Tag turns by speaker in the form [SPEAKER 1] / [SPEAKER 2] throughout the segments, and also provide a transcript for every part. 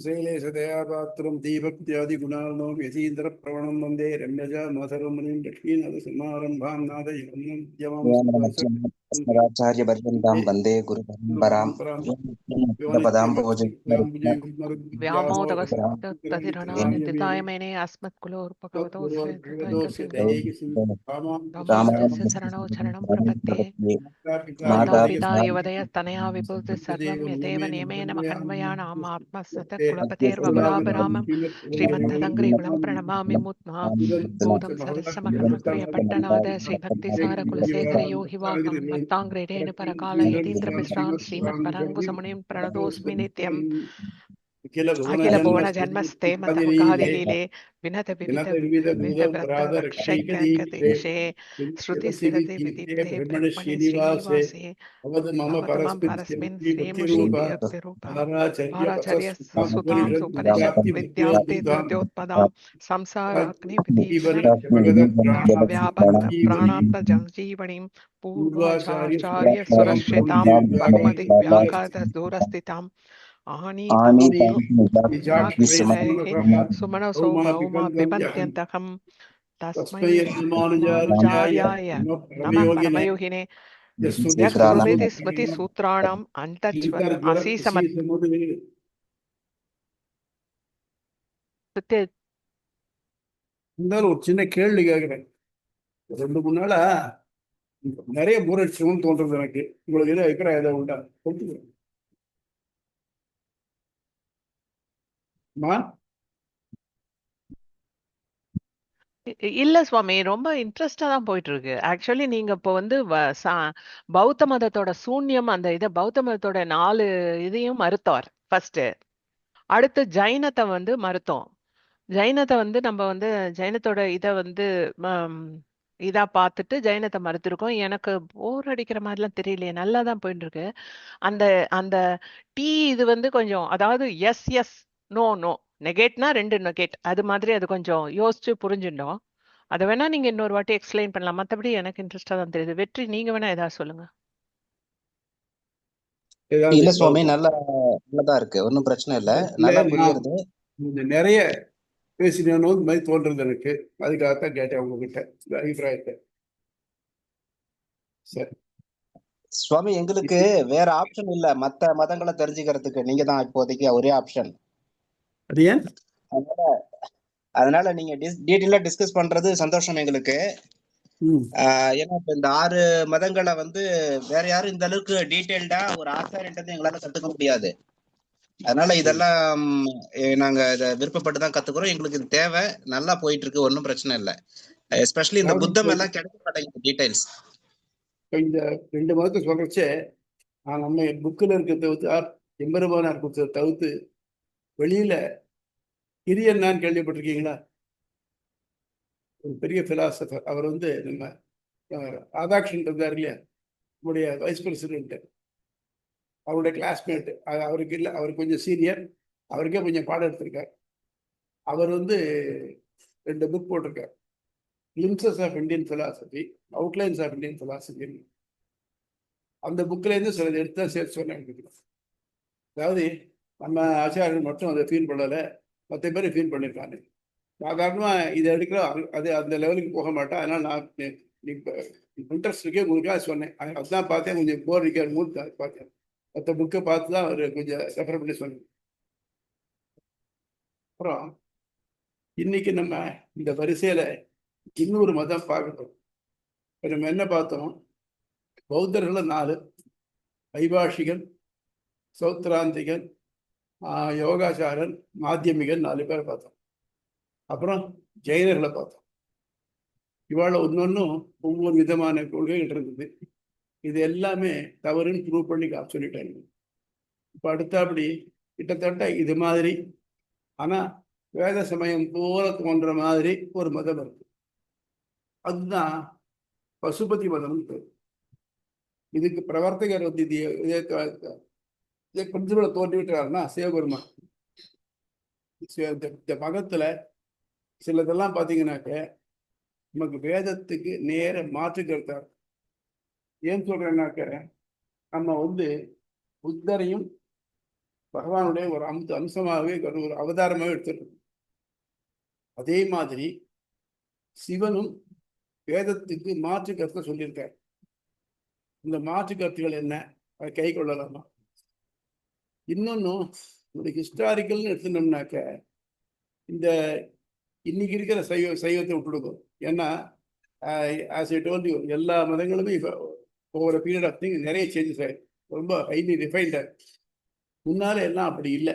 [SPEAKER 1] शैलेशदयापात्रं दीभक्त्यादिगुणार्णवं यतीन्द्रप्रवणं वन्दे रम्यजा मातरमुनिं लक्ष्मीनाथसमारम्भां
[SPEAKER 2] अस्मदाचार्यपर्यन्तां वन्दे गुरुपरम्परां
[SPEAKER 3] व्यामोदगस्ततिरणायतितायमेने अस्मत्कुलोर्भगवतोऽस्य रामानुजस्य शरणौ शरणं प्रपद्ये माता पिता युवदयस्तनया विभूतिः सर्वं यदेव नियमेन मखन्वयानाम् आत्मस्तकुलपतेर्वकुलाभिरामं श्रीमन्तदङ्घ्रिकुलं प्रणमामि मुद्मा बोधं सरसमग्रमप्रियपट्टनाद श्रीभक्तिसारकुलशेखर योगिवाहं मत्ताङ्घ्रेणेन परकाल यतीन्द्रमिश्रान् श्रीमत्पराङ्कुशमुनिं प्रणतोऽस्मि नित्यम् अखिल भुवन जन्मस्ते मतमुखादिलीले विनत विविध व्रतरक्षैकदिशे श्रुति स्थिरते विदीप्ते ब्रह्मणि श्रीनिवासे अवतु मम परस्मिन् श्रीमुषीदेवरूपा आचार्य सुतां सुपनिषत् विद्याद्योत्पदां संसाराग्नि व्यापक प्राणात्मजीवनीं पूर्वाचार्य सुरक्षितां भगवति व्याघात दूरस्थितां सुमनसो भौमा पिबन्त्यन्तकं तस्मै रामानुजार्याय नमः परमयोगिने यः स्मृतिसूत्राणाम् अन्तर्ज्वल असीसमत्
[SPEAKER 1] ஒரு சின்ன கேள்வி கேட்கிறேன். 2-3 நாளா நிறைய போரடிச்சுன்னு தோன்றது எனக்கு. உங்களுக்கு எது அபிப்பிராயம் ஏதாவது உண்டா?
[SPEAKER 3] இல்ல சுவாமி, ரொம்ப இன்ட்ரெஸ்டா தான் போயிட்டு இருக்கு. ஆக்சுவலி நீங்க இப்போ வந்து பௌத்த மதத்தோட சூன்யம் அந்த இதை பௌத்த மதத்தோட 4 இதையும் மறுத்தார் ஃபர்ஸ்ட். அடுத்து ஜைனத்தை வந்து மறுத்தோம். ஜைனத்தை வந்து நம்ம வந்து ஜைனத்தோட இதை வந்து இதா பார்த்துட்டு ஜைனத்தை மறுத்திருக்கோம். எனக்கு போர் அடிக்கிற மாதிரிலாம் தெரியலையே, நல்லா தான் போயிட்டு இருக்கு. அந்த அந்த இது வந்து கொஞ்சம், அதாவது எஸ் எஸ் நோ நோ, நெகேட்னா 2 நெகேட், அது மாதிரி அது கொஞ்சம் யோசிச்சு புரிஞ்சுட்டோம். அதை வேணா நீங்க இன்னொரு வாட்டி எக்ஸ்பிளைன் பண்ணலாம். மற்றபடி எனக்கு இன்ட்ரெஸ்டா தான் தெரியுது. வெற்றி, நீங்க வேணா ஏதாவது சொல்லுங்க.
[SPEAKER 2] இல்ல சுவாமி, நல்லதா இருக்கு, ஒன்னும் பிரச்சனை இல்ல, நல்லா புரியுது.
[SPEAKER 1] நிறைய பேசினோன்னு மாதிரி தோன்றது எனக்கு. அதுக்காகத்தான் கேட்டேன் உங்ககிட்ட அபிப்பிராயத்தை. சரி
[SPEAKER 2] சுவாமி, எங்களுக்கு வேற ஆப்ஷன் இல்ல மத்த மதங்களை தெரிஞ்சுக்கிறதுக்கு. நீங்க தான் இப்போதைக்கு ஒரே ஆப்ஷன்.
[SPEAKER 1] அது ஏன்?
[SPEAKER 2] அதனால நீங்க டீட்டெயிலா டிஸ்கஸ் பண்றது சந்தோஷம் எங்களுக்கு. ஏன்னா இப்ப இந்த 6 மதங்களை வந்து வேற யாரும் இந்த அளவுக்கு டீட்டெயில்டா ஒரு ஆசாரியன்றது எங்களால கத்துக்க முடியாது. அதனால இதெல்லாம் நாங்க இதை விருப்பப்பட்டு தான் கத்துக்கிறோம். எங்களுக்கு இது தேவை. நல்லா போயிட்டு இருக்கு, ஒன்னும் பிரச்சனை இல்லை. எஸ்பெஷலி இந்த புத்தம் எல்லாம் கிடைக்க மாட்டேங்குது டீடைல்ஸ்.
[SPEAKER 1] இந்த 2 மதத்தை சொல்றச்சே நம்ம புக்கில் இருக்கிறத எம்பெருமானார் புத்தகத்தை தவிர்த்து வெளியில கிரியன்னான்னு கேள்விப்பட்டிருக்கீங்களா? ஒரு பெரிய பிலாசபர். அவர் வந்து நம்ம ராதாகிருஷ்ணன் இருந்தார் இல்லையா, நம்முடைய வைஸ் பிரசிடென்ட், அவருடைய கிளாஸ்மேட். அவருக்கு இல்லை, அவருக்கு கொஞ்சம் சீனியர், அவருக்கே கொஞ்சம் பாடம் எடுத்திருக்கார். அவர் வந்து 2 புக் போட்டிருக்கார். Glimpses of Indian philosophy, outlines of Indian philosophy. அந்த புக்கிலேருந்து சிலது எடுத்து தான் சேர்த்து சொன்னேன். அதாவது நம்ம ஆச்சாரியர்கள் மட்டும் அதை ஃபீல் பண்ணலை, மற்ற பேர் ஃபீல் பண்ணியிருக்காங்க. சாதாரணமாக இதை எடுக்கிறோம், அது அந்த லெவலுக்கு போக மாட்டேன். அதனால் நான் இப்போ இன்ட்ரெஸ்ட் இருக்கே உங்களுக்காக சொன்னேன். அதுதான் பார்த்தேன், கொஞ்சம் போர் அடிக்கிற மூட் பார்த்தேன். மற்ற புக்கை பார்த்து தான் அவர் கொஞ்சம் ரெஃபர் பண்ணி சொன்னேன். அப்புறம் இன்னைக்கு நம்ம இந்த வரிசையில் இன்னொரு மதம் பார்க்கணும். நம்ம என்ன பார்த்தோம்? பௌத்தர்கள் 4, வைபாஷிகன், சௌத்ராந்திகன், யோகாச்சாரன், மாத்தியமிகன் 4 பேர் பார்த்தோம். அப்புறம் ஜெயினர்களை பார்த்தோம். இவாள ஒன்னொன்னும் ஒவ்வொரு விதமான கொள்கைகள் இருந்தது. இது எல்லாமே தவறுன்னு ப்ரூவ் பண்ணி சொல்லிட்டாங்க. இப்போ அடுத்தபடி கிட்டத்தட்ட இது மாதிரி ஆனால் வேத சமயம் போல தோன்ற மாதிரி ஒரு மதம் இருக்கு. அதுதான் பசுபதி மதம். இதுக்கு பிரவர்த்தகர் வந்து இதை பிரின்சிபலை தோன்றிவிட்டாருன்னா சிவபெருமான். இந்த மதத்துல சிலதெல்லாம் பார்த்தீங்கன்னாக்க நமக்கு வேதத்துக்கு நேர மாற்று கருத்தார். ஏன் சொல்றேன்னாக்க நம்ம வந்து புத்தரையும் பகவானுடைய ஒரு அம்சமாகவே ஒரு அவதாரமாகவே எடுத்துருக்கு. அதே மாதிரி சிவனும் வேதத்துக்கு மாற்று கருத்தை சொல்லியிருக்காரு. இந்த மாற்று கருத்துகள் என்ன, அதை கை கொள்ளலாமா? இன்னொன்னும் ஒரு ஹிஸ்டாரிக்கல்னு எடுத்துனோம்னாக்க இந்த இன்னைக்கு இருக்கிற சைவத்தை விட்டுடுக்கும். ஏன்னா ஆஸ் ஐ டோல்ட் யூ, எல்லா மதங்களுமே இப்போ ஒவ்வொரு பீரியட் ஆஃப் திங் நிறைய சேஞ்சஸ் ஆயிருக்கு. ரொம்ப ஹைலி ரிஃபைன்டாக. முன்னால எல்லாம் அப்படி இல்லை.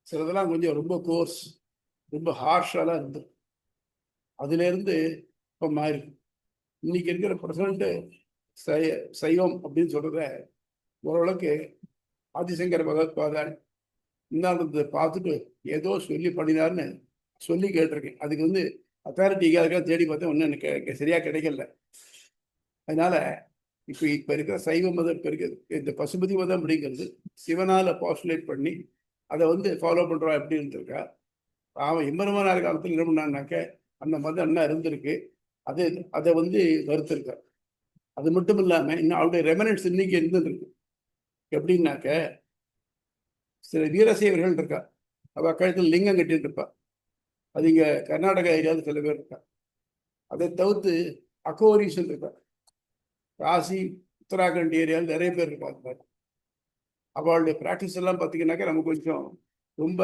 [SPEAKER 1] சிலதெல்லாம் கொஞ்சம் ரொம்ப கோர்ஸ், ரொம்ப ஹார்ஷாலாம் இருந்தது. அதுலேருந்து இப்போ மாறி இன்னைக்கு இருக்கிற ப்ரெசண்ட்டு சைவம் அப்படின்னு சொல்கிறத ஓரளவுக்கு ஆதிசங்கர பகவத்பாதர் இந்தாண்டத்தை பார்த்துட்டு ஏதோ சொல்லி பண்ணினார்னு சொல்லி கேட்டிருக்கேன். அதுக்கு வந்து அத்தாரிட்டிக்காக அதுக்காக தேடி பார்த்தேன், ஒன்றும் எனக்கு சரியாக கிடைக்கல. அதனால இப்போ இருக்கிற சைவ மதம், இப்போ இருக்கிறது இந்த பசுபதி மதம் அப்படிங்கிறது சிவனால் பாஸ்டுலேட் பண்ணி அதை வந்து ஃபாலோ பண்ணுறோம் அப்படின்னு இருக்கா. அவன் எம்பெருமானார் காலத்தில் என்ன பண்ணான்னாக்க அந்த மதம் என்ன இருந்திருக்கு, அதை வந்து வருத்திருக்கா. அது மட்டும் இல்லாமல் இன்னும் அவருடைய ரெமனன்ஸ் இன்னைக்கு இருந்துருக்கு. எப்படின்னாக்க சில வீரசைவர்கள் இருக்கா, அவள் கழுத்தில் லிங்கம் கட்டிட்டு இருப்பா. அது இங்கே கர்நாடகா ஏரியாவில் சில பேர் இருக்கா. அதை தவிர்த்து அகோரிசன் இருக்கா, காசி உத்தராகண்ட் ஏரியாவில் நிறைய பேர் இருக்காங்க. அவளுடைய ப்ராக்டிஸ் எல்லாம் பார்த்தீங்கன்னாக்கா நமக்கு கொஞ்சம் ரொம்ப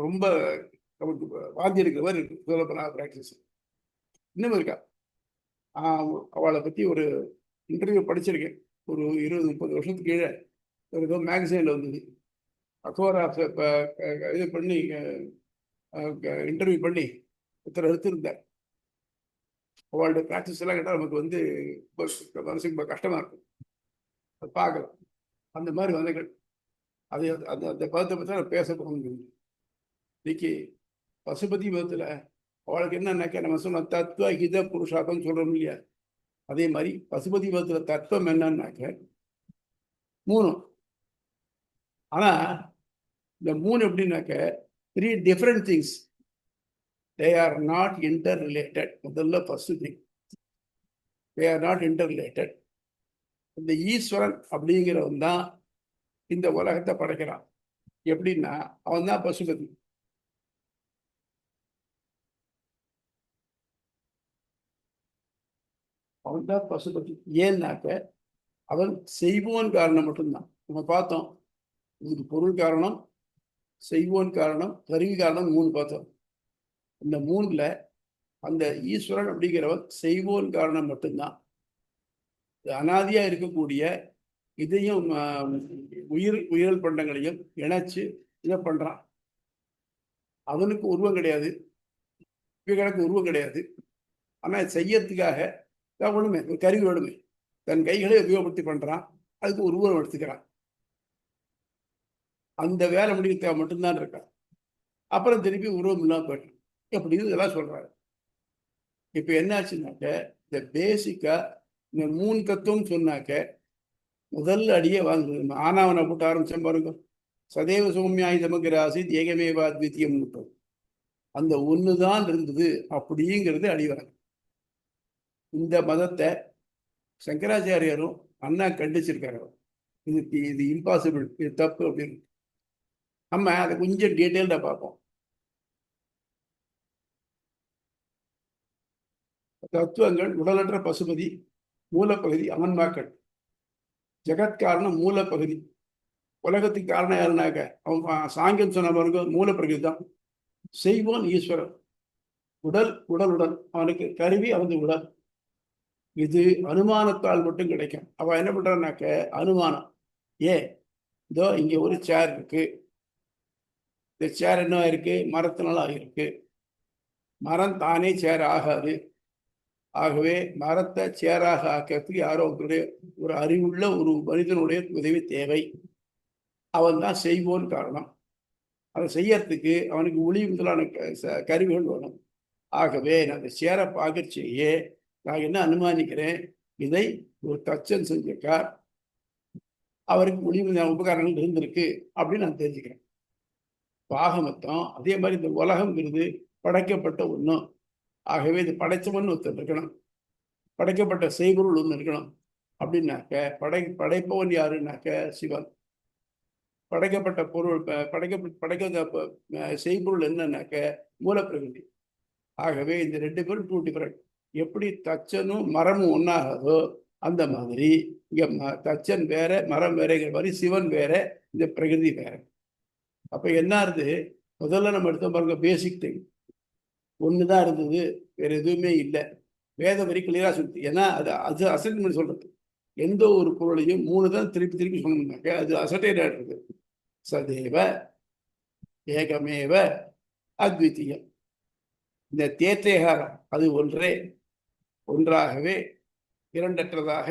[SPEAKER 1] ரொம்ப நமக்கு வாந்தி இருக்கிற மாதிரி இருக்கு சொல்லப்போனா ப்ராக்டிஸ். இன்னும் இருக்கா. அவளை பற்றி ஒரு இன்டர்வியூ படிச்சிருக்கேன் ஒரு 20-30 வருஷத்துக்கு கீழே. ஏதோ மேகசைனில் வந்தது. அகோரா இது பண்ணி இன்டர்வியூ பண்ணி ஒருத்தர் எடுத்திருந்தார். அவளுடைய ப்ராக்டிஸ் எல்லாம் கேட்டால் நமக்கு வந்து மனசுக்கு ரொம்ப கஷ்டமாக இருக்கும். அது பார்க்கலாம். அந்த மாதிரி வந்தங்கள் அது அந்த பதத்தை பற்றி நான் பேச போகணும். இன்னைக்கு பசுபதி மதத்தில் அவளுக்கு என்னன்னாக்கா நம்ம சொன்ன தத்துவ ஹித புருஷாக்கம் சொல்கிறோம் இல்லையா, அதே மாதிரி பசுபதி மதத்தில் தத்துவம் என்னன்னாக்க 3. ஆனால் இந்த 3 எப்படின்னாக்க 3 different things. they are not interrelated. முதல்ல first thing, they are not interrelated. இந்த ஈஸ்வரன் அப்படிங்கிறவன் தான் இந்த உலகத்தை படைக்கிறான். எப்படின்னா அவன் தான் பசுபதி. அவன் தான் பசுபதி. ஏன்னாக்க அவன் செய்வோன் காரணம் மட்டும்தான். நம்ம பார்த்தோம், இதுக்கு பொருள் காரணம், செய்வோன் காரணம், கருவி காரணம் 3 பார்த்தோம். இந்த 3ல அந்த ஈஸ்வரன் அப்படிங்கிறவன் செய்வோன் காரணம் மட்டும்தான். அனாதியா இருக்கக்கூடிய இதையும் உயிரல் பண்டங்களையும் இணைச்சு இதை பண்றான். அவனுக்கு உருவம் கிடையாது, இவைகளுக்கு உருவம் கிடையாது. ஆனா செய்யறதுக்காக ஒண்ணுமே ஒரு கருவி வேணுமே, தன் கைகளை உபயோகப்படுத்தி பண்றான். அதுக்கு உருவம் எடுத்துக்கிறான். அந்த வேலை முடிக்கிறதுக்காக மட்டும்தான் இருக்கான். அப்புறம் திருப்பி உருவம் இல்லாமல் போயிட்டான். அப்படின்னு இதெல்லாம் சொல்றாரு. இப்ப என்னாச்சுன்னாக்க இந்த பேசிக்கா இந்த 3 தத்துவம் சொன்னாக்க முதல் அடியே வாங்குது. ஆனாவனை போட்டு ஆரம்பிச்சேன் பாருங்க. சதேவ சௌமியாய் சமக்கிற ஆசித் ஏகமேவா அத்விதீயம் மட்டும் அந்த ஒண்ணுதான் இருந்தது அப்படிங்கிறது அடிவாங்க. இந்த மதத்தை சங்கராச்சாரியரும் அண்ணா கண்டிச்சிருக்காரு. இது இம்பாசிபிள், இது தப்பு அப்படின்னு. நம்ம அதை கொஞ்சம் டீட்டெயில்டா பார்ப்போம். தத்துவங்கள் உடலற்ற பசுபதி, மூலப்பகுதி அமன்மாக்கள், ஜெகத்காரணம் மூலப்பகுதி. உலகத்துக்கு காரணம் யாருனாக்க அவன் சாங்கியம் சொன்ன பாருங்க, மூலப்பிரகிருதி தான். செய்வோன் ஈஸ்வரன். உடலுடன் அவனுக்கு கருவி அவனது உடல். இது அனுமானத்தால் மட்டும் கிடைக்கும். அவன் என்ன பண்றான்னாக்க அனுமானம். இதோ இங்க ஒரு சேர் இருக்கு, இந்த சேர் என்ன ஆயிருக்கு, மரத்தினால ஆகியிருக்கு. மரம் தானே சேர் ஆகாது. ஆகவே மரத்தை சேராக ஆக்கிறதுக்கு யாரோ ஒரு அறிவுள்ள ஒரு மனிதனுடைய உதவி தேவை. அவன் தான் செய்வோன் காரணம். அதை செய்யறதுக்கு அவனுக்கு ஒளி முதலான கருவிகள் வேணும். ஆகவே நான் அந்த சேரை பார்க்கச்சேயே நான் என்ன அனுமானிக்கிறேன், இதை ஒரு தச்சன் செஞ்சிருக்கார், அவருக்கு ஒளி முதலான உபகரணங்கள் இருந்திருக்கு அப்படின்னு நான் தெரிஞ்சுக்கிறேன். பாகமத்தம் அதே மாதிரி இந்த உலகம்ங்கிறது படைக்கப்பட்ட ஒன்றும். ஆகவே இது படைச்சவன் ஒருத்தர் இருக்கணும், படைக்கப்பட்ட செய்பொருள் ஒன்று இருக்கணும். அப்படின்னாக்க படைப்பவன் யாருன்னாக்க சிவன். படைக்கப்பட்ட பொருள் படைக்க செய்பொருள் என்னன்னாக்க மூலப்பிரகிருதி. ஆகவே இந்த 2 பேரும் டூ டிஃபரெண்ட். எப்படி தச்சனும் மரமும் ஒன்னாகாதோ அந்த மாதிரி இங்க தச்சன் வேற மரம் வேறங்கிற மாதிரி சிவன் வேற, இந்த பிரகிருதி வேற. அப்ப என்ன ஆகுது, முதல்ல நம்ம எடுத்தோம் பாருங்க, பேசிக் திங் ஒண்ணுதான் இருந்தது, வேற எதுவுமே இல்லை. வேத வரி கிளியரா சொல்லுது. ஏன்னா அது அசைன்மெண்ட் சொல்றது. எந்த ஒரு பொருளையும் 3 தான் திருப்பி திருப்பி சொன்னோம்னாக்க அது அசட்டையா இருக்குது. சதேவ ஏகமேவ அத்விதீயம். இந்த தேத்தேகாரம் அது ஒன்றாகவே இரண்டற்றதாக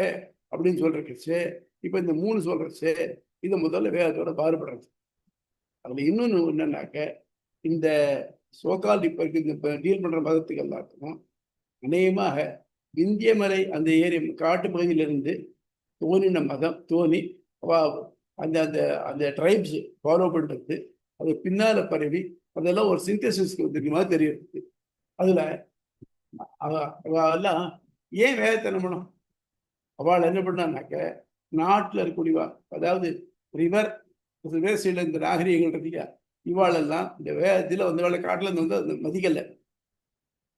[SPEAKER 1] அப்படின்னு சொல்றச்சு. இப்ப இந்த 3 சொல்றச்சு, இது முதல்ல வேதத்தோட பாடுபடுறது. அதுல இன்னொன்னு என்னன்னாக்க, இந்த சோகால் இப்ப இருக்கு இந்த டீல் பண்ற மதத்துக்கு எல்லாத்துக்கும் அநேகமாக இந்திய மலை அந்த காட்டு பகுதியிலிருந்து தோணின மதம் தோணி அந்த அந்த அந்த ட்ரைப்ஸ் ஃபாலோ பண்றது, அது பின்னால பரவி அதெல்லாம் ஒரு சிந்தசிஸ்க்கு வந்துருக்க மாதிரி தெரியுது. அதுல எல்லாம் ஏன் வேதத்தை நம்பணும்? அவள் என்ன பண்ணான்னாக்க, நாட்டில் இருக்கக்கூடியவா, அதாவது ரிவர் சைடில் இந்த நாகரிகங்கள் இருக்கியா, இவாளெல்லாம் இந்த வேதத்தில் வந்து காட்டில் இருந்து வந்து மதிக்கலை.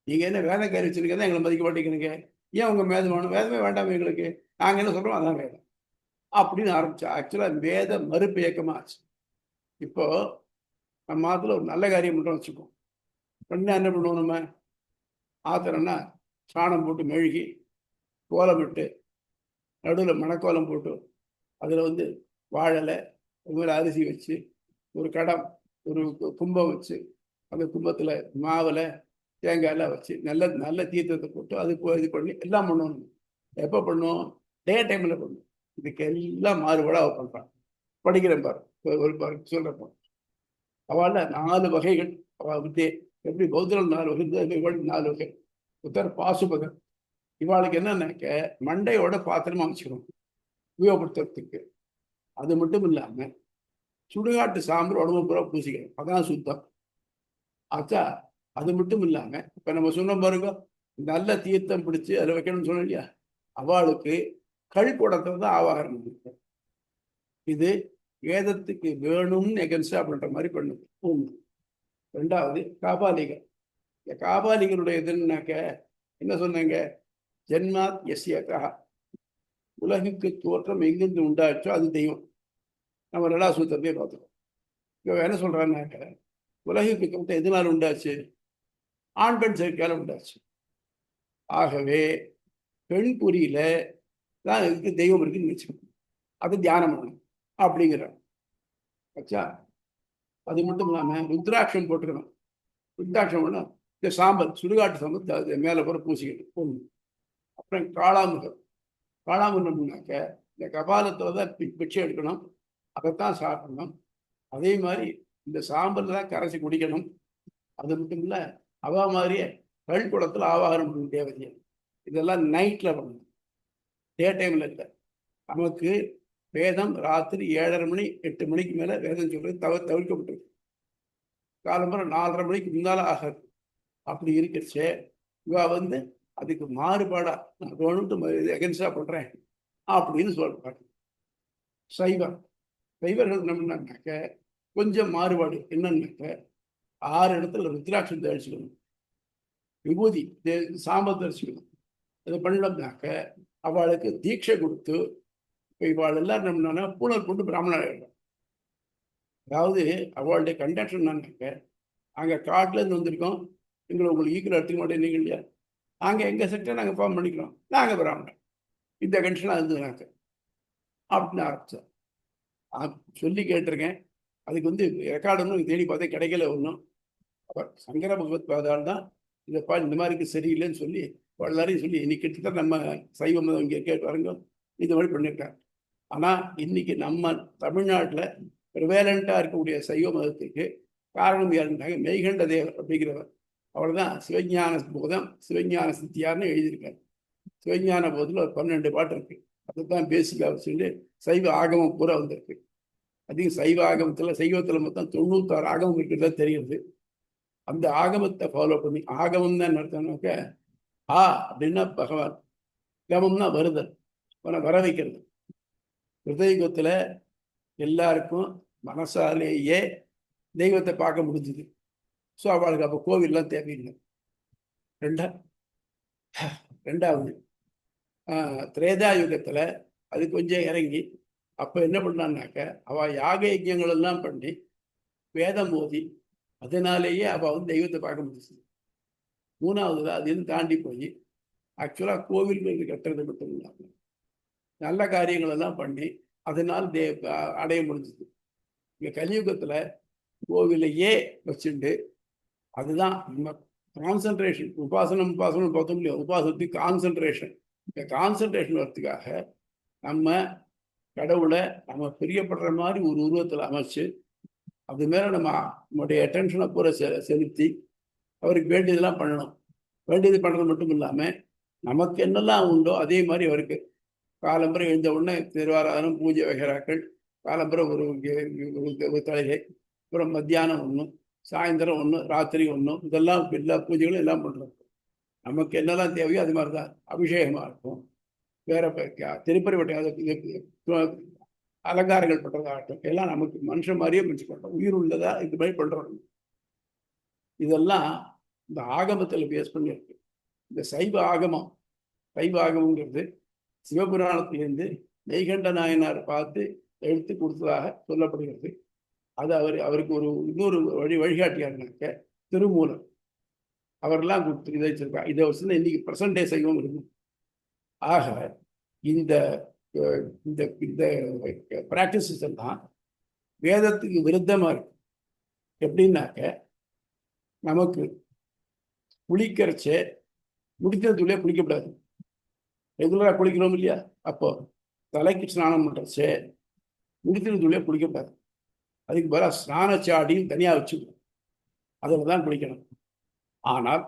[SPEAKER 1] நீங்க என்ன வேதம் கறி வச்சிருக்கதான் எங்களை மதிக்க மாட்டேங்கிறீங்க, ஏன் உங்க வேதம் வேணும்? வேதமே வேண்டாம் எங்களுக்கு, நாங்க என்ன சொல்றோம் அதான் வேதம் அப்படின்னு ஆரம்பிச்சா. ஆக்சுவலா வேத மறுப்பு இயக்கமா ஆச்சு. இப்போ நம்ம ஆத்துல ஒரு நல்ல காரியம் பண்றோம் வச்சுக்கோம், என்ன பண்ணுவோம், நம்ம ஆத்திரம்னா சாணம் போட்டு மெழுகி கோலமிட்டு நடுவில் மணக்கோலம் போட்டு அதில் வந்து வாழலை அது மாதிரி அரிசி வச்சு ஒரு கடம் ஒரு கும்பம் வச்சு அந்த கும்பத்தில் மாவில் தேங்காயெல்லாம் வச்சு நல்ல நல்ல தீர்த்தத்தை போட்டு அது இது பண்ணி எல்லாம் பண்ணணும். எப்போ பண்ணும்? டே டைமில் பண்ணும். இதுக்கு எல்லாம் மாறுபாடாக அவள் பண்ணுறான். படிக்கிறேன் பாரு, ஒரு பாரு சொல்கிறப்போ அவள் 4 வகைகள். அவள் வந்து எப்படி பௌத்தர்கள் 4 வகை, 4 வகை. உத்தர் பாசுபகர். இவாளுக்கு என்னன்னாக்க மண்டையோட பாத்திரமா அமைச்சுக்கணும் உபயோகப்படுத்துறதுக்கு. அது மட்டும் இல்லாம சுடுகாட்டு சாம்பல் உடம்பு பூரா பூசிக்கணும், அதான் சுத்தம் ஆச்சா. அது மட்டும் இல்லாம இப்ப நம்ம சொன்ன பாருங்க, நல்ல தீர்த்தம் பிடிச்சு அதை வைக்கணும்னு சொன்னோம் இல்லையா, அவளுக்கு கழிக்கூடத்துல தான் ஆவாகனம் இருக்கு. இது வேதத்துக்கு வேணும்னு எகன்ஸ்டா அப்படின்ற மாதிரி பண்ணுது. ஒண்ணு. 2வது காபாலிகர். இந்த காபாலிகருடைய இதுன்னாக்க என்ன சொன்னாங்க, ஜென்மாத் எஸ்யகா, உலகுக்கு தோற்றம் எங்கிருந்து உண்டாச்சோ அது தெய்வம். நம்ம 2வது சூத்திரத்தையே பார்த்துக்கோம். இப்போ என்ன சொல்றான்னாக்க, உலகுக்கு தோற்றம் எதனால உண்டாச்சு? ஆண் பெண் சேர்க்கையால உண்டாச்சு. ஆகவே பெண் குறியில தான் இருக்கு தெய்வம் இருக்குன்னு வச்சுக்கணும், அது தியானம் பண்ணணும் அப்படிங்கிறாங்க. ஆச்சா. அது மட்டும் இல்லாம ருத்ராட்சம் போட்டுக்கணும். ருத்ராட்சம் பண்ணணும். இந்த சாம்பல் சுடுகாட்டு சாம்பல் மேல கூட பூசிக்கணும். ஒண்ணு. அப்புறம் காளாமுகம். காளாமுகம்னாக்க இந்த கபாலத்துல தான் பிச்சை எடுக்கணும், அதைத்தான் சாப்பிடணும். அதே மாதிரி இந்த சாம்பல் தான் கரைச்சி குடிக்கணும். அது மட்டும் இல்ல, அவ மாதிரியே கல்குளத்துல ஆவாகனம் பண்ண தேவையில்லை. இதெல்லாம் நைட்ல பண்ணணும், டே டைம்ல இல்லை. நமக்கு வேதம் ராத்திரி 7:30 மணி 8 மணிக்கு மேல வேதம் சொல்றது தவிர்க்கப்பட்டிருக்கு. காலம்பர 4:30 மணிக்கு முன்னால ஆகாது. அப்படி இருக்கிறச்சே இவ வந்து அதுக்கு மாறுபாடா நான் வேணும்ட்டு எகன்ஸ்டா பண்றேன் அப்படின்னு சொல்றாங்க. சைவர்கள் என்னன்னாக்க கொஞ்சம் மாறுபாடு என்னன்னாக்க, 6 இடத்துல ருத்ராட்சம் தரிசிக்கணும், விபூதி சாம்பல் தரிசிக்கணும். அதை பண்ணோம்னாக்க அவளுக்கு தீட்சை கொடுத்து, இப்போ இவாள் எல்லாம் நம்மனா பூனல் கொண்டு பிராமணர் ஆகிடும். அதாவது அவளுடைய கண்டக்ஷன் என்னன்னாக்க, அங்கே காட்டுல இருந்து வந்திருக்கோம், எங்களை உங்களுக்கு ஈக்குவல் எடுத்துக்க மாட்டேன் இல்லையா, நாங்கள் எங்கள் செக்டர் நாங்கள் ஃபார்ம் பண்ணிக்கிறோம், நாங்கள் பிராமணர், இந்த கண்டிஷனாக இருந்ததுனாக்க அப்படின்னு ஆரம்பிச்சேன். சொல்லி கேட்டிருக்கேன். அதுக்கு வந்து ரெக்கார்டு ஒன்றும் தேடி பார்த்தே கிடைக்கல ஒன்றும். அவர் சங்கர பகவத் பாதால் தான் இந்த மாதிரி சரியில்லைன்னு சொல்லி எல்லாரையும் சொல்லி இன்னைக்கு கிட்டத்தட்ட நம்ம சைவ மதம் இங்கே கேட்டு இந்த மாதிரி பண்ணியிருக்காங்க. ஆனால் இன்னைக்கு நம்ம தமிழ்நாட்டில் ப்ரிவேலண்ட்டாக இருக்கக்கூடிய சைவ மதத்துக்கு காரணம் யாருன்னாங்க, மெய்கண்ட தேவர் அப்படிங்கிறவர். அவர் தான் சிவஞான போதம் சிவஞான சித்தியார்னு எழுதியிருக்காரு. சிவஞான போதத்தில் ஒரு 12 பாட்டு இருக்கு. அதுதான் பேசிக்காக சொல்லி சைவ ஆகமம் பூரா வந்திருக்கு. அதிகம் சைவ ஆகமத்தில் சைவத்தில் மொத்தம் 96 ஆகமம் இருக்கிறதா தெரியுது. அந்த ஆகமத்தை ஃபாலோ பண்ணி, ஆகமம் தான் நடத்தினாக்க அப்படின்னா பகவான், கமம்னா வருதல், வர வைக்கிறது. கிருதயுகத்துல எல்லாருக்கும் மனசாலேயே தெய்வத்தை பார்க்க முடிஞ்சுது. ஸோ அவளுக்கு அப்போ கோவில்லாம் தேவையில்லை. ரெண்டாவது திரேதா யுகத்துல அது கொஞ்சம் இறங்கி அப்ப என்ன பண்ணான்னாக்க அவ யாக யஜ்யங்கள் எல்லாம் பண்ணி வேதம் மோதி அதனாலேயே அவ தெய்வத்தை பார்க்க முடிச்சு. மூணாவதுல அதையும் தாண்டி போய் ஆக்சுவலா கோவில் கட்டுறது மட்டும் இல்லாம நல்ல காரியங்கள் எல்லாம் பண்ணி அதனால் அடைய முடிஞ்சது. இங்க கலியுகத்துல கோவிலையே வச்சுண்டு அதுதான் கான்சன்ட்ரேஷன். உபாசனம் பார்த்தோம் இல்லையா, உபாசனத்துக்கு கான்சன்ட்ரேஷன். இந்த கான்சன்ட்ரேஷன் வரத்துக்காக நம்ம கடவுளை நம்ம பிரியப்படுற மாதிரி ஒரு உருவத்தில் அமைச்சு அது மேல நம்முடைய அட்டென்ஷனை பூரா செலுத்தி அவருக்கு வேண்டியதெல்லாம் பண்ணணும். வேண்டியது பண்ணுறது மட்டும் இல்லாமல் நமக்கு என்னெல்லாம் உண்டோ அதே மாதிரி அவருக்கு காலம்பரை எழுந்த உடனே திருவாராதனம் பூஜை வகைராக்கள், காலம்பரை ஒரு தலைகை, அப்புறம் மத்தியானம் ஒன்று, சாயந்தரம் ஒன்று, ராத்திரி ஒன்று, இதெல்லாம் எல்லா பூஜைகளும் எல்லாம் பண்ணுறோம். நமக்கு என்னெல்லாம் தேவையோ அது மாதிரி தான் அபிஷேகமாக இருக்கும். வேற திருப்பதி வட்டம் அலங்காரங்கள் பண்ணுறதாகட்டும் எல்லாம் நமக்கு மனுஷன் மாதிரியே மனுஷன் பண்ணுறோம். உயிர் உள்ளதா இது மாதிரி பண்ணுறோம். இதெல்லாம் இந்த ஆகமத்தில் பேஸ் பண்ணி இருக்கு. இந்த சைவ ஆகமங்கிறது சிவபுராணத்திலிருந்து மெய்கண்ட நாயனார் பார்த்து எடுத்து கொடுத்ததாக சொல்லப்படுகிறது. அது அவருக்கு இன்னொரு வழிகாட்டியாருனாக்க திருமூலர் அவரெல்லாம் கொடுத்து இதை வச்சிருக்காங்க. இதை வச்சு இன்னைக்கு பிரசன்ட் டே சைவம் இருக்கு. ஆக இந்த பிராக்டிசஸ் எல்லாம் வேதத்துக்கு விருத்தமா இருக்கு. எப்படின்னாக்க நமக்கு குளிக்கிறச்சே முடிக்கிறதுக்குள்ளே குளிக்கப்படாது. ரெகுலரா குளிக்கிறோம் இல்லையா, அப்போ தலைக்கு ஸ்நானம் பண்றச்சே முடிக்கிறதுக்குள்ளே குளிக்கப்படாது. அதுக்கு பதிலாக ஸ்நானச்சாடியும் தனியா வச்சுக்கணும், அதில் தான் குளிக்கணும். ஆனால்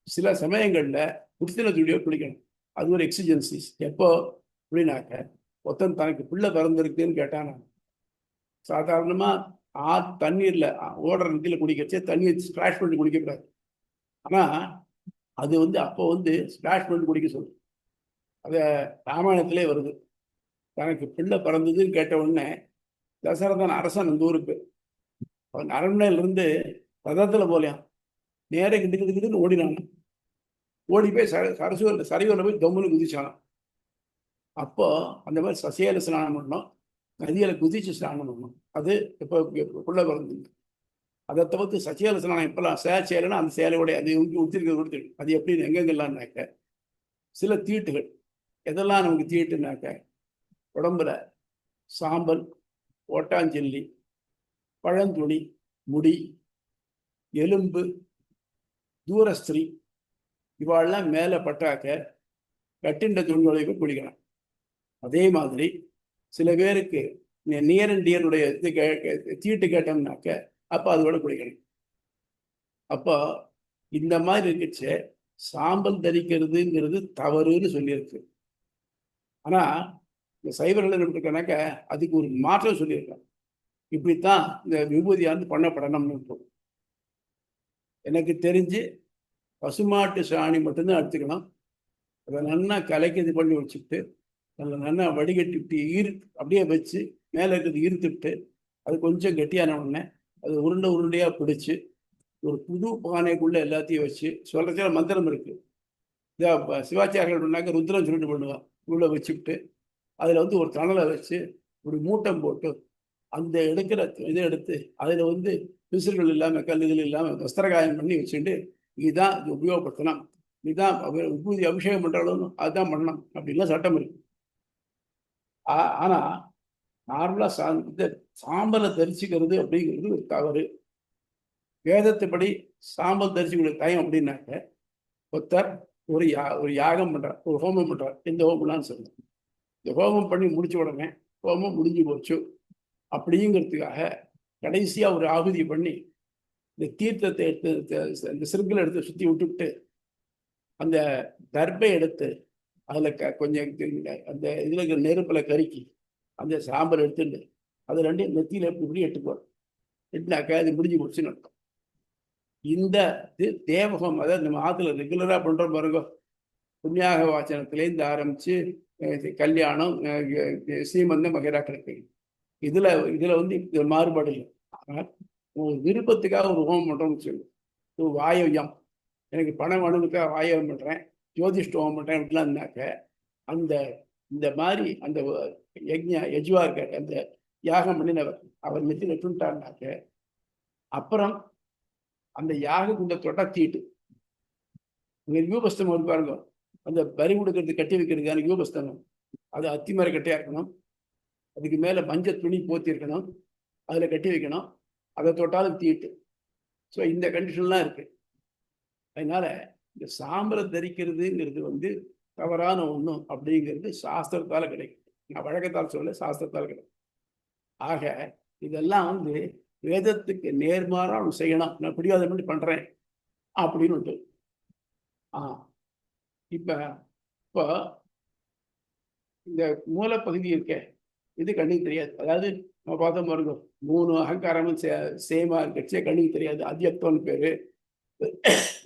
[SPEAKER 1] சில சமயங்கள்ல முடித்தினத்துடைய குளிக்கணும். அது ஒரு எக்ஸிஜென்சிஸ். எப்போ அப்படின்னாக்க ஒருத்தன் தனக்கு பிள்ளை பிறந்திருக்குன்னு கேட்டான். சாதாரணமா தண்ணீர்ல ஓடுற நதியில குடிக்கிறச்சே தண்ணியை ஸ்பிளாஷ் பண்ணி குடிக்கக்கூடாது. ஆனா அது அப்போ ஸ்பிளாஷ் பண்ணி குடிக்க சொல்லுது. அத ராமாயணத்திலே வருது. தனக்கு பிள்ளை பிறந்ததுன்னு கேட்ட உடனே தசரதன் அரசன் அந்த ஊருக்கு அவன் அரண்மனையிலிருந்து ரதத்துல போலையான் நேர கிட்டுக்கிட்டுன்னு ஓடினான். ஓடி போய் சரிவில் போய் தொம்முன்னு குதிச்சானான். அப்போ அந்த மாதிரி சசியல ஸ்நானம் பண்ணோம், நதியில குதிச்சு ஸ்நானம் பண்ணணும். அது இப்போ புள்ள பிறந்தது. அதை தவிர்த்து சசியல ஸ்நானம் இப்பெல்லாம் சேலைன்னா அந்த சேலையோட அது உத்திரிக்க கொடுத்துடு. அது எப்படின்னு எங்கெங்கெல்லாம்னாக்க சில தீட்டுகள் எதெல்லாம் நமக்கு தீட்டுனாக்க உடம்புல சாம்பல், ஓட்டாஞ்செல்லி, பழந்துணி, முடி, எலும்பு, தூரஸ்திரி இவாளெல்லாம் மேலே பட்டாக்க கட்டின்ற துணிகளை போய் குடிக்கலாம். அதே மாதிரி சில பேருக்கு நியர் அண்ட் டியருடைய தீட்டு கேட்டோம்னாக்க அப்போ அதோட குடிக்கணும். அப்போ இந்த மாதிரி இருக்குச்சு சாம்பல் தரிக்கிறதுங்கிறது தவறுன்னு சொல்லியிருக்கு. ஆனா இந்த சைவர்கள் என்ன இருக்கானாக்க அதுக்கு ஒரு மாற்றம் சொல்லியிருக்காங்க. இப்படித்தான் இந்த விபூதியானது பண்ணப்படணும்னு இருக்கும். எனக்கு தெரிஞ்சு பசுமாட்டு சாணி மட்டும்தான் எடுத்துக்கணும். அதை நல்லா கலைக்கு இது பண்ணி வச்சுக்கிட்டு நல்லா வடிகட்டிவிட்டு அப்படியே வச்சு மேலே இருக்கிறது ஈர்த்துட்டு அது கொஞ்சம் கெட்டியான உடனே அது உருண்டையாக பிடிச்சி ஒரு புது பானைக்குள்ளே எல்லாத்தையும் வச்சு சொல்கிற மந்திரம் இருக்குது. இதை சிவாச்சாரியர்கள் பண்ணாக்க ருத்ரம் சொல்லிட்டு பண்ணுவான். உள்ள வச்சுக்கிட்டு அதில் ஒரு தணலை வச்சு ஒரு மூட்டம் போட்டு அந்த எடுக்கிற இதை எடுத்து அதில் பிசுறுகள் இல்லாமல் கல்லுகள் இல்லாமல் வஸ்திரகாயம் பண்ணி வச்சுட்டு இதுதான் இது உபயோகப்படுத்தணும், இதுதான் விபூதி அபிஷேகம் பண்ணுறாலும் அதுதான் பண்ணணும் அப்படின்லாம் சட்டம் இருக்கு. ஆனால் நார்மலாக இந்த சாம்பலை தரிசிக்கிறது அப்படிங்கிறது ஒரு தவறு. வேதத்தைப்படி சாம்பல் தரிசிக்கிற டைம் அப்படின்னாக்க ஒருத்தர் ஒரு யாகம் பண்றார், ஒரு ஹோமம் பண்றார். இந்த ஹோமம்லாம் சொல்லணும். இந்த ஹோமம் பண்ணி முடிச்ச உடனே ஹோமம் முடிஞ்சு போச்சு அப்படிங்கிறதுக்காக கடைசியா ஒரு ஆகுதி பண்ணி இந்த தீர்த்தத்தை எடுத்து இந்த சிறுகளை எடுத்து சுத்தி விட்டுவிட்டு அந்த தர்பை எடுத்து அதுல கொஞ்சம் அந்த இதுல இருக்கிற நெருப்புல கருக்கி அந்த சாம்பல் எடுத்துட்டு அது ரெண்டையும் நெத்தியில இப்படி எட்டுக்குவார். எட்டுனாக்கா அது முடிஞ்சு போச்சுன்னு அர்த்தம். இந்த தேவகம் அதாவது நம்ம ஆத்துல ரெகுலரா பண்றோம் பாருங்க, புண்ணியாக வாசனத்திலேருந்து ஆரம்பிச்சு கல்யாணம், சீமந்தம் வகைரா கிடைக்கும். இதுல வந்து இது மாறுபாடு இல்லை. ஆனால் ஒரு விருப்பத்துக்காக ஒரு ஹோமம் பண்றோம்னு சொல்லு, ஒரு வாயவியம், எனக்கு பணம் வேணுங்கிறதுக்காக வாயவம் பண்றேன், ஜோதிஷ்ட ஹோமம் பண்றேன் அப்படிலாம் இருந்தாக்க அந்த இந்த மாதிரி அந்த யஜ்வா இருக்க அந்த யாகம் பண்ணினவர் அவர் நெத்தி நெட்டுட்டாருனாக்க அப்புறம் அந்த யாக குண்ட தொட்டா தீட்டு. யூபஸ்தம் வந்து பாருங்க, அந்த பறி கொடுக்கறது கட்டி வைக்கிறதுக்கான யூபஸ்தனம் அது அத்திமர கட்டையா இருக்கணும், அதுக்கு மேல மஞ்சள் துணி போத்தி இருக்கணும், அதுல கட்டி வைக்கணும், அதை தொட்டாலும் தீட்டு. ஸோ இந்த கண்டிஷன்லாம் இருக்கு. அதனால இந்த சாம்பலை தரிக்கிறதுங்கிறது வந்து தவறான ஒண்ணும் அப்படிங்கிறது சாஸ்திரத்தால கிடைக்கும். நான் வழக்கத்தால் சொல்ல, சாஸ்திரத்தால் கிடைக்கும். ஆக இதெல்லாம் வந்து வேதத்துக்கு நேர்மாறா அவன் செய்யணும், நான் பிடிவாத பண்ணி பண்றேன் அப்படின்னு. இப்போ இப்போ இந்த மூலப்பகுதி இருக்க இது கண்ணுக்கு தெரியாது. அதாவது நம்ம பார்த்தோம் பாருங்க, 3 அகங்காரமும் சேமா இருக்கச்சே கண்ணுக்கு தெரியாது. அத்தியத்துவம்னு பேரு.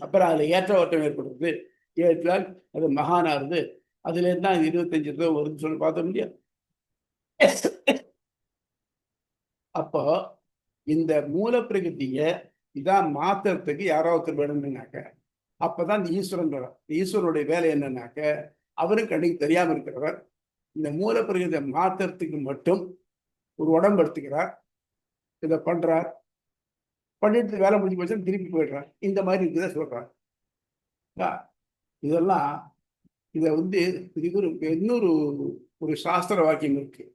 [SPEAKER 1] அப்புறம் அதுல ஏற்ற ஓட்டம் ஏற்படுறது, ஏற்றால் அது மகானாருது, அதுல இருந்தா 25 ரூபாய் வருதுன்னு சொல்லி பார்த்தோம் இல்லையா? அப்போ இந்த மூல பிரகிருதிய இதான் மாத்துறதுக்கு யாராவது வேணும்னாக்க அப்பதான் இந்த ஈஸ்வரன் வரும். ஈஸ்வரனுடைய வேலை என்னன்னாக்க அவரும் கண்ணுக்கு தெரியாம இருக்கிறவர் இந்த மூல பிரகிருதியை மாத்துறதுக்கு மட்டும் ஒரு உடம்பு எடுத்துக்கிறார், இதை பண்றார், பண்ணிட்டு வேலை முடிஞ்சு போச்சு திருப்பி போயிடுறார். இந்த மாதிரி இருக்குதான் சொல்றார். இதெல்லாம் இதை வந்து இன்னொரு ஒரு சாஸ்திர வாக்கியம் இருக்கு.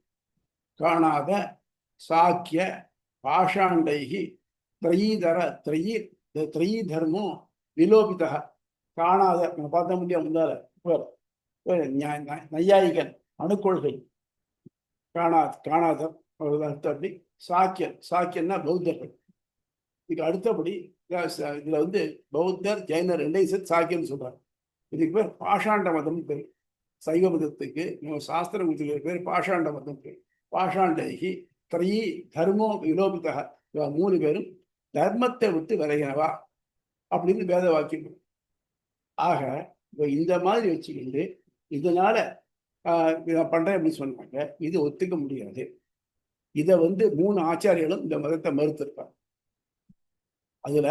[SPEAKER 1] காணாத சாக்கிய பாஷாண்டைகி திரயி தர்மம் விலோபிதா. காணாத நம்ம பார்த்த முடியாது முன்னால நையாயிகன் அணுக்கொள்கை காணாத அப்படி சாக்கியன்னா பௌத்தர்கள். இதுக்கு அடுத்தபடி இதுல வந்து பௌத்தர் ஜெயினர் ரெண்டையும் சேர்த்து சாக்கியன்னு சொல்றாங்க. இதுக்கு பேர் பாஷாண்ட மதம் பேர். சைவ மதத்துக்கு சாஸ்திர மதத்துக்கு பேர் பாஷாண்ட மதம் பேர். பாஷாண்டைகி திரயி தர்மோ விலோபிதா. 3 பேரும் தர்மத்தை விட்டு விலகினவா அப்படின்னு வேத வாக்கியம். ஆக இந்த மாதிரி வச்சுக்கிட்டு இதனால நான் பண்றேன் அப்படின்னு சொன்னாங்க, இது ஒத்துக்க முடியாது. இதை வந்து 3 ஆச்சாரியர்களும் இந்த மதத்தை மறுத்திருக்காங்க. அதுல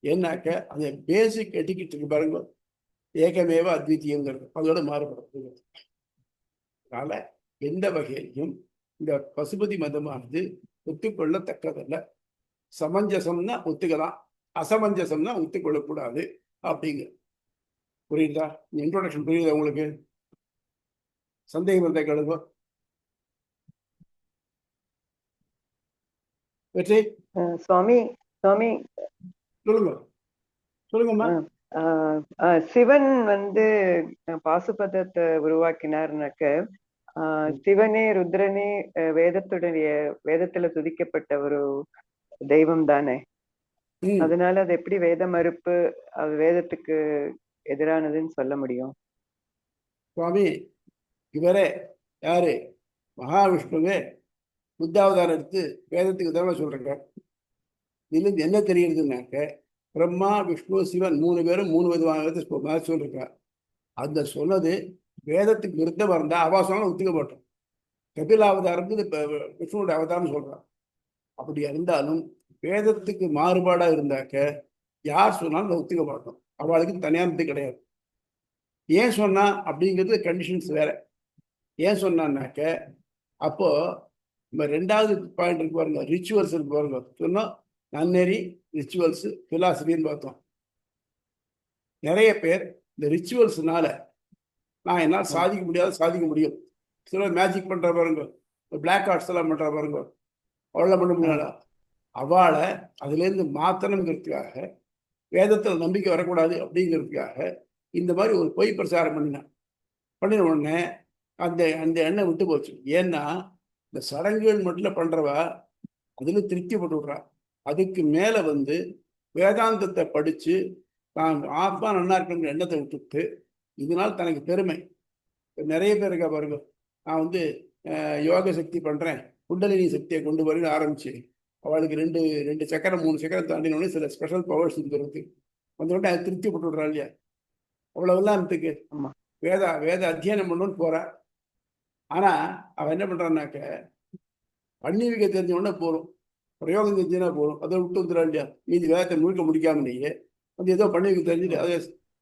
[SPEAKER 1] என்னாக்க அந்த பேசிக் எட்டிக்கிட்டு பாருங்க, ஏகமேவ அத்விதீயங்கிறது அதோட மாறுபடுறது. அதனால எந்த வகையிலையும் இந்த பசுபதி மதமானது ஒத்துக்கொள்ளத்தக்கதல்ல. சமஞ்சசம்னா ஒத்துக்கலாம், அசமஞ்சசம்னா ஒத்துக்கொள்ளக்கூடாது அப்படிங்க. புரியுதா? இன்ட்ரோடக்ஷன் புரியுதா உங்களுக்கு? சந்தேகம் வந்த கேளுங்க. வெற்றி
[SPEAKER 4] சுவாமி சுவாமி
[SPEAKER 1] சொல்லுங்க சொல்லுங்கம்மா.
[SPEAKER 4] சிவன் வந்து பாசுபதத்தை உருவாக்கினார்னாக்க சிவனே ருத்ரனே வேதத்துல துதிக்கப்பட்ட ஒரு தெய்வம் தானே. அதனால அது எப்படி வேத மறுப்பு, அது வேதத்துக்கு எதிரானதுன்னு சொல்ல முடியும்?
[SPEAKER 1] சுவாமி இவரே யாரு? மகாவிஷ்ணுவே புத்தாவதாரம் எடுத்து வேதத்துக்கு உதவ சொல்றாங்க. இதுல என்ன தெரியுதுன்னாக்க பிரம்மா விஷ்ணு சிவன் 3 பேரும் 3 விதமான சொல்லிருக்கார். அந்த சொன்னது வேதத்துக்கு விருத்தம் இருந்தா அவாசம் ஒத்துக்க மாட்டோம். கபிலாவதாரம் இப்ப விஷ்ணுடைய அவதாரம் சொல்றான். அப்படி இருந்தாலும் வேதத்துக்கு மாறுபாடா இருந்தாக்க யார் சொன்னாலும் ஒத்துக்க மாட்டோம். அவளுக்கு தனியானது கிடையாது. ஏன் சொன்னா அப்படிங்கிறது கண்டிஷன்ஸ் வேற. ஏன் சொன்னான்னாக்க அப்போ நம்ம 2வது பாயிண்ட் இருக்கு பாருங்க, ரிச்சுவல்ஸ் இருக்கு பாருங்க. சொன்னோம் நன்னெறி, ரிச்சுவல்ஸ், பிலாசபின்னு பார்த்தோம். நிறைய பேர் இந்த ரிச்சுவல்ஸ்னால நான் என்னால் சாதிக்க முடியும். சிலர் மேஜிக் பண்ற பாருங்க, பிளாக் ஆர்ட்ஸ் எல்லாம் பண்ற பாருங்க, அவளை பண்ண முடியாதா? அவளை அதுலேருந்து மாத்தணுங்கிறதுக்காக, வேதத்தில் நம்பிக்கை வரக்கூடாது அப்படிங்கிறதுக்காக இந்த மாதிரி ஒரு பொய் பிரச்சாரம் பண்ணின உடனே அந்த எண்ணெய் விட்டு போச்சு. ஏன்னா இந்த சடங்குகள் மட்டும் பண்றவா அதுல திருப்தி போட்டு விடுறா. அதுக்கு மேல வந்து வேதாந்தத்தை படிச்சு தான் ஆத்மா நல்லா இருக்கணுங்கிற எண்ணத்தை விட்டுட்டு இதனால் தனக்கு பெருமை. நிறைய பேர் இருக்கா பாருங்க, நான் வந்து யோக சக்தி பண்றேன், குண்டலினி சக்தியை கொண்டு வரேன்னு ஆரம்பிச்சு அவளுக்கு 2 சக்கரம் 3 சக்கரம் தாண்டினோடனே சில ஸ்பெஷல் பவர்ஸ் இருக்கிறது வந்தோடனே அது திருப்தி போட்டு விடுறா இல்லையா? அவ்வளவுலாம் இருந்துக்கு வேத அத்தியனம் பண்ணணும்னு போறா. ஆனா அவன் என்ன பண்றான்னாக்க பண்ணி வைக்க தெரிஞ்ச உடனே போறோம், பிரயோகம் தெரிஞ்சுன்னா போறோம், அதை விட்டு வந்துடும் இல்லையா. மீதி வேகத்தை முழுக்க முடிக்காமலேயே வந்து ஏதோ பண்ணி வைக்க தெரிஞ்சுட்டு அதை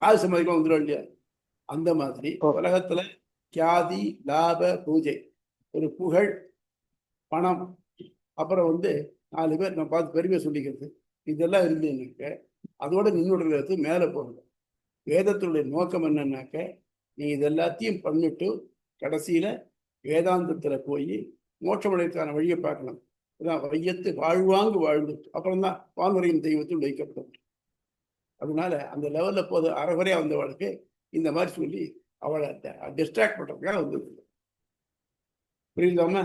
[SPEAKER 1] காது சம்பாதிக்கலாம் வந்துடும் இல்லையா. அந்த மாதிரி உலகத்துல கியாதி லாப பூஜை, ஒரு புகழ், பணம், அப்புறம் வந்து 4 பேர் நான் பார்த்து பெருமையை சொல்லிக்கிறது, இதெல்லாம் இருந்ததுனாக்க அதோட நின்றுடுறது மேலே போகிறது. வேதத்தினுடைய நோக்கம் என்னன்னாக்க நீ இது எல்லாத்தையும் பண்ணிட்டு கடைசியில வேதாந்தத்துல போய் மோட்சமடைக்கான வழியை பார்க்கணும். அதான் வையத்து வாழ்வாங்கு வாழ்ந்து அப்புறம் தான் வான்முறையின் தெய்வத்தில் வைக்கப்படும். அதனால அந்த லெவல்ல போது அறகுறையா வந்தவளுக்கு இந்த மாதிரி சொல்லி அவளை டிஸ்ட்ராக்ட் பண்றதுக்காக வந்தது. புரியுதாமா?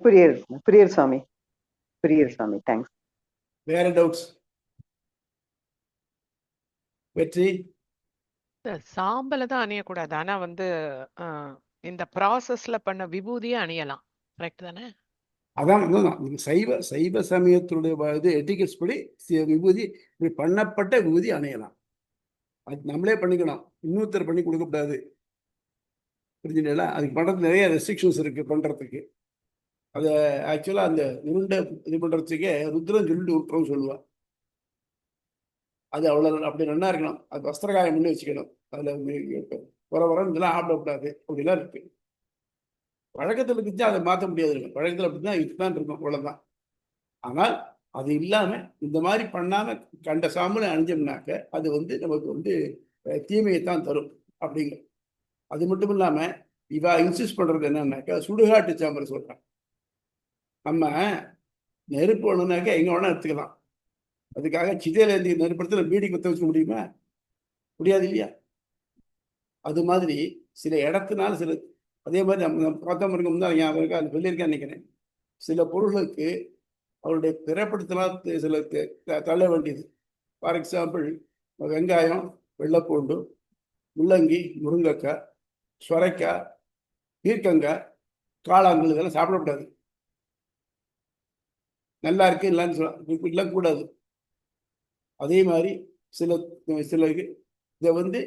[SPEAKER 4] புரியுது சாமி, புரியுது சாமி. தேங்க்ஸ்.
[SPEAKER 1] வேற டவுட்ஸ்? வெற்றி
[SPEAKER 3] சாம்பலை தான் அணியக்கூடாது, ஆனா வந்து இந்த ப்ராசஸ்ல பண்ண விபூதியை அணியலாம். கரெக்ட் தானே?
[SPEAKER 1] அதான் சைவ சைவ சமயத்தினுடைய இது எட்டிகெட்ஸ் படி விபூதி இப்படி பண்ணப்பட்ட விபூதி அணையலாம். அது நம்மளே பண்ணிக்கணும், இன்னொருத்தர் பண்ணி கொடுக்கக்கூடாது. புரிஞ்சுங்களா? அதுக்கு பண்ணுறது நிறைய ரெஸ்ட்ரிக்ஷன்ஸ் இருக்கு பண்றதுக்கு. அதை ஆக்சுவலா அந்த உருண்டை இது பண்றதுக்கே ருத்ரம் சொல்லிட்டு விட்டுறோம்னு சொல்லுவா. அது அவ்வளவு அப்படி நல்லா இருக்கணும். அது வஸ்திரகாயம் பண்ணி வச்சுக்கணும். அதுல வர இதெல்லாம் ஆடக்கூடாது அப்படிலாம் இருக்கு. பழக்கத்தில் இருந்துச்சா அதை மாற்ற முடியாது. பழக்கத்தில் அப்படிதான் இதுதான் இருக்கும், அவ்வளவுதான். ஆனால் அது இல்லாம இந்த மாதிரி பண்ணாம கண்ட சாம்பலை அணிஞ்சோம்னாக்க அது வந்து நமக்கு வந்து தீமையைத்தான் தரும் அப்படிங்க. அது மட்டும் இல்லாம இவா இன்சிஸ்ட் பண்றது என்னன்னாக்கா சுடுகாட்டு சாம்பல் சொல்றான். நம்ம நெருப்பு வேணும்னாக்கா எங்க வேணா எடுத்துக்கலாம். அதுக்காக சிதையில ஏந்தி நெருப்படுத்த பீடி குத்த வச்சுக்க முடியுமா? முடியாது இல்லையா? அது மாதிரி சில இடத்துனால சில, அதே மாதிரி நம்ம பார்த்தோம் இருக்கும் தான் ஞாபகம் அது சொல்லியிருக்கேன் நினைக்கிறேன். சில பொருள்களுக்கு அவருடைய பிறப்படுத்தலாம் சில தள்ள வேண்டியது. ஃபார் எக்ஸாம்பிள் வெங்காயம், வெள்ளைப்பூண்டு, முள்ளங்கி, முருங்கைக்காய், சுரைக்காய், பீர்க்கங்காய், காளான்கள் இதெல்லாம் சாப்பிடக்கூடாது. நல்லா இருக்கு இல்லைன்னு சொல்ல கூடாது. அதே மாதிரி சில சில இதை வந்து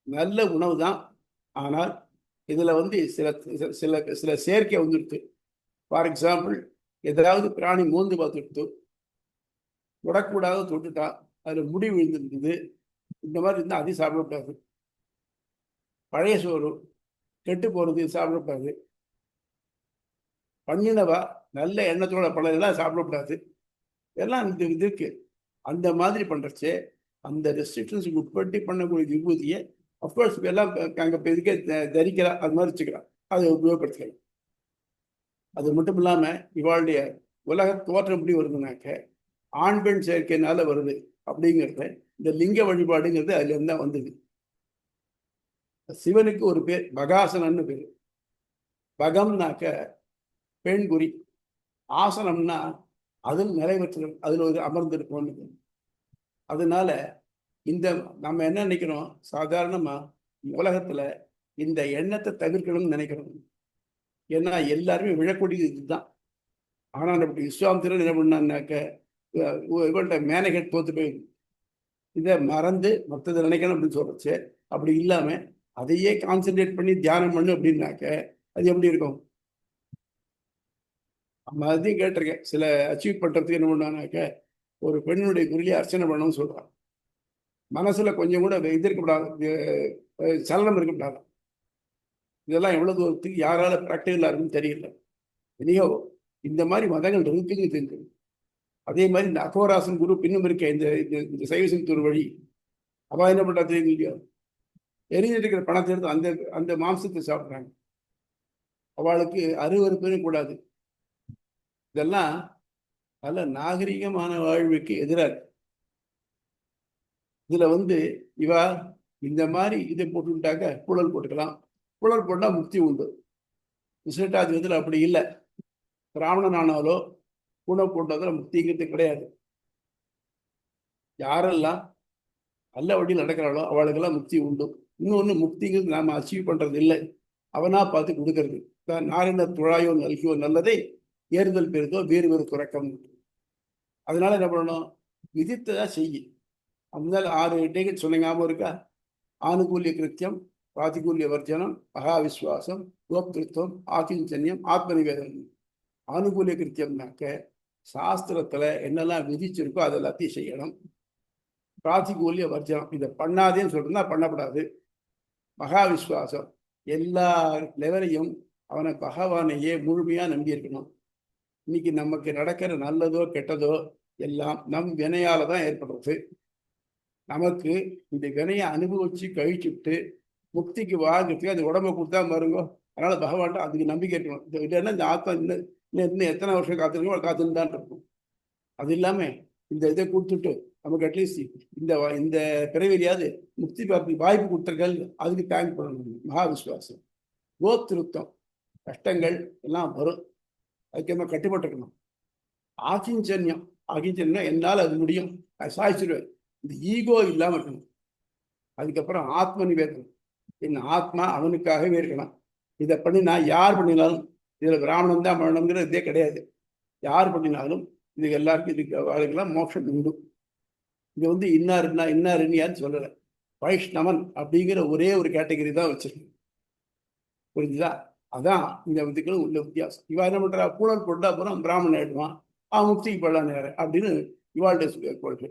[SPEAKER 1] நல்ல உணவு தான், ஆனால் இதுல வந்து சில சில சில செயற்கை வந்துடுது. ஃபார் எக்ஸாம்பிள் ஏதாவது பிராணி மோந்து பார்த்துட்டு தொடக்கூடாத தொட்டுட்டா அதுல முடி விழுந்துருந்தது, இந்த மாதிரி இருந்தால் அதையும் சாப்பிடக்கூடாது. பழைய சோறு கெட்டு போறது சாப்பிடக்கூடாது. பண்ணினவா நல்ல எண்ணத்தோட பழகெல்லாம் சாப்பிடக்கூடாது. எல்லாம் இந்த இதுக்கு அந்த மாதிரி பண்றச்சே அந்த ரெஸ்ட்ரிக்ஷன்ஸுக்கு உட்பட்டு பண்ணக்கூடிய விபூதியை அப்கோர்ஸ் எல்லாம் அங்கே இதுக்கே தரிக்கலாம், அது மாதிரி வச்சுக்கலாம், அதை உபயோகப்படுத்திக்கலாம். அது மட்டும் இல்லாம இவாளுடைய உலக தோற்றம் எப்படி வருதுனாக்க ஆண் பெண் சேர்க்கையினால வருது அப்படிங்கிறத இந்த லிங்க வழிபாடுங்கிறது அதுல இருந்தா வந்தது. சிவனுக்கு ஒரு பேர் பகாசனன்னு பேரு. பகம்னாக்க பெண் குறி, ஆசனம்னா அதில் நிறைவேற்று, அதுல ஒரு அமர்ந்திருப்போம். அதனால இந்த நம்ம என்ன நினைக்கிறோம், சாதாரணமா உலகத்துல இந்த எண்ணத்தை தவிர்க்கணும்னு நினைக்கிறோம். ஏன்னா எல்லாருமே விழக்கூடியது இதுதான். ஆனால் அப்படி விஸ்வாமித்திரன் என்ன பண்ணான்னாக்க இவள்கிட்ட மேனகேட் தோத்து போயிடுது. இதை மறந்து மற்றதை நினைக்கணும் அப்படின்னு சொல்றச்சு. அப்படி இல்லாம அதையே கான்சென்ட்ரேட் பண்ணி தியானம் பண்ணு அப்படின்னாக்க அது எப்படி இருக்கும்? நம்ம அதையும் கேட்டிருக்கேன். சில அச்சீவ் பண்றதுக்கு என்ன பண்ணானாக்க ஒரு பெண்ணுடைய குறியை அர்ச்சனை பண்ணணும்னு சொல்றான். மனசுல கொஞ்சம் கூட இது இருக்கக்கூடாது, சலனம் இருக்கக்கூடாது. இதெல்லாம் எவ்வளவு தூரத்துக்கு யாரால ப்ராக்டிகலா இருக்குன்னு தெரியல. இனியோ இந்த மாதிரி மதங்கள் இருக்குன்னு தெரிஞ்சது. அதே மாதிரி இந்த அகோராசன் குரூப் இன்னும் இருக்க இந்த சைவசித்தூர் வழி அவ என்ன பண்றா தெரியும் இல்லையா? எரிஞ்சிட்டு இருக்கிற பணத்தை எடுத்து அந்த அந்த மாம்சத்தை சாப்பிட்றாங்க. அவளுக்கு அருவருப்பே கூடாது. இதெல்லாம் நல்ல நாகரிகமான வாழ்வுக்கு எதிராக. இதுல வந்து இவா இந்த மாதிரி இதை போட்டுட்டாக்க குழல் போட்டுக்கலாம். குழல் போட்டா முக்தி உண்டு. விசேட்டாதிபதியில் அப்படி இல்லை. பிராமணன் ஆனாலோ உணவு போட்டதுல முக்திங்கிறது கிடையாது. யாரெல்லாம் நல்ல வழியில் நடக்கிறாளோ அவளுக்கெல்லாம் முக்தி உண்டு. இன்னொன்று முக்திங்கிறது நாம அச்சீவ் பண்றது இல்லை, அவனா பார்த்து கொடுக்கறது. நாரினர் துழாயோ நல்கியோ நல்லதை ஏறுதல் பெறுதோ வேறு வேறு துறக்கம். அதனால என்ன பண்ணணும், விதித்ததா செய்ய. அதனால 6 டிக்கெட் சொன்ன ஞாபகம் இருக்கா? ஆனுகூல்ய கிருத்தியம், பிராதிகூல்ய வர்ஜனம், மகாவிஸ்வாசம், கோப்திருத்தம், ஆகிஞ்சன்யம், ஆத்மநிவேதனம். ஆனுகூல்ய கிருத்தியம்னாக்க சாஸ்திரத்துல என்னெல்லாம் விதிச்சிருக்கோ அது எல்லாத்தையும் செய்யணும். பிராதிகூல்ய வர்ஜனம், இதை பண்ணாதேன்னு சொல்றா பண்ணப்படாது. மகாவிஸ்வாசம், எல்லா லெவலையும் அவனை பகவானையே முழுமையா நம்பி இருக்கணும். இன்னைக்கு நமக்கு நடக்கிற நல்லதோ கெட்டதோ எல்லாம் நம் வினையால தான் ஏற்படுறது. நமக்கு இந்த வினையை அனுபவிச்சு கழிச்சுட்டு முக்திக்கு வாழ்றதுக்கு அது உடம்பை கொடுத்தா பாருங்க. அதனால பகவான் அதுக்கு நம்பிக்கை இருக்கணும். இல்லைன்னா இந்த ஆத்மா இன்னும் எத்தனை வருஷம் காத்திருக்கோம் காத்துன்னு தான் இருக்கும். அது இல்லாம இந்த இதை கொடுத்துட்டு நமக்கு அட்லீஸ்ட் இந்த பிறவிலையாவது முக்தி வாய்ப்பு கொடுத்துருக்கல், அதுக்கு தேங்க் பண்ணணும். மகாவிஸ்வாசம். கோத்திருத்தம், கஷ்டங்கள் எல்லாம் வரும், அதுக்கு நம்ம கட்டுப்பட்டுருக்கணும். ஆகிஞ்சன்யம், ஆகிஞ்சன்யம் என்னால் அது முடியும், சாதிச்சிருவேன், இந்த ஈகோ இல்லாமல் இருக்கணும். அதுக்கப்புறம் ஆத்ம நிவேதனம், என் ஆத்மா அவனுக்காகவே இருக்கணும். இதை பண்ணி நான் யார் பண்ணினாலும், இதில் பிராமணன் தான் பண்ணணுங்கிற இதே கிடையாது. யார் பண்ணினாலும் இது எல்லாருக்கும் இதுக்கு அவளுக்கெல்லாம் மோட்சம் உண்டு. இங்க இன்னாருன்னு யாரும் சொல்லலை. வைஷ்ணவன் அப்படிங்கிற ஒரே ஒரு கேட்டகரி தான் வச்சிருக்கேன். புரிஞ்சுதா? அதான் இந்த இதுக்குள்ள உள்ள வித்தியாசம். இவா என்ன பண்றா, பூனல் போட்டா அப்புறம் பிராமணன் ஆயிடுவான், முக்திக்கு படலாம் நேரம் அப்படின்னு இவாள்கிட்ட கொள்கை.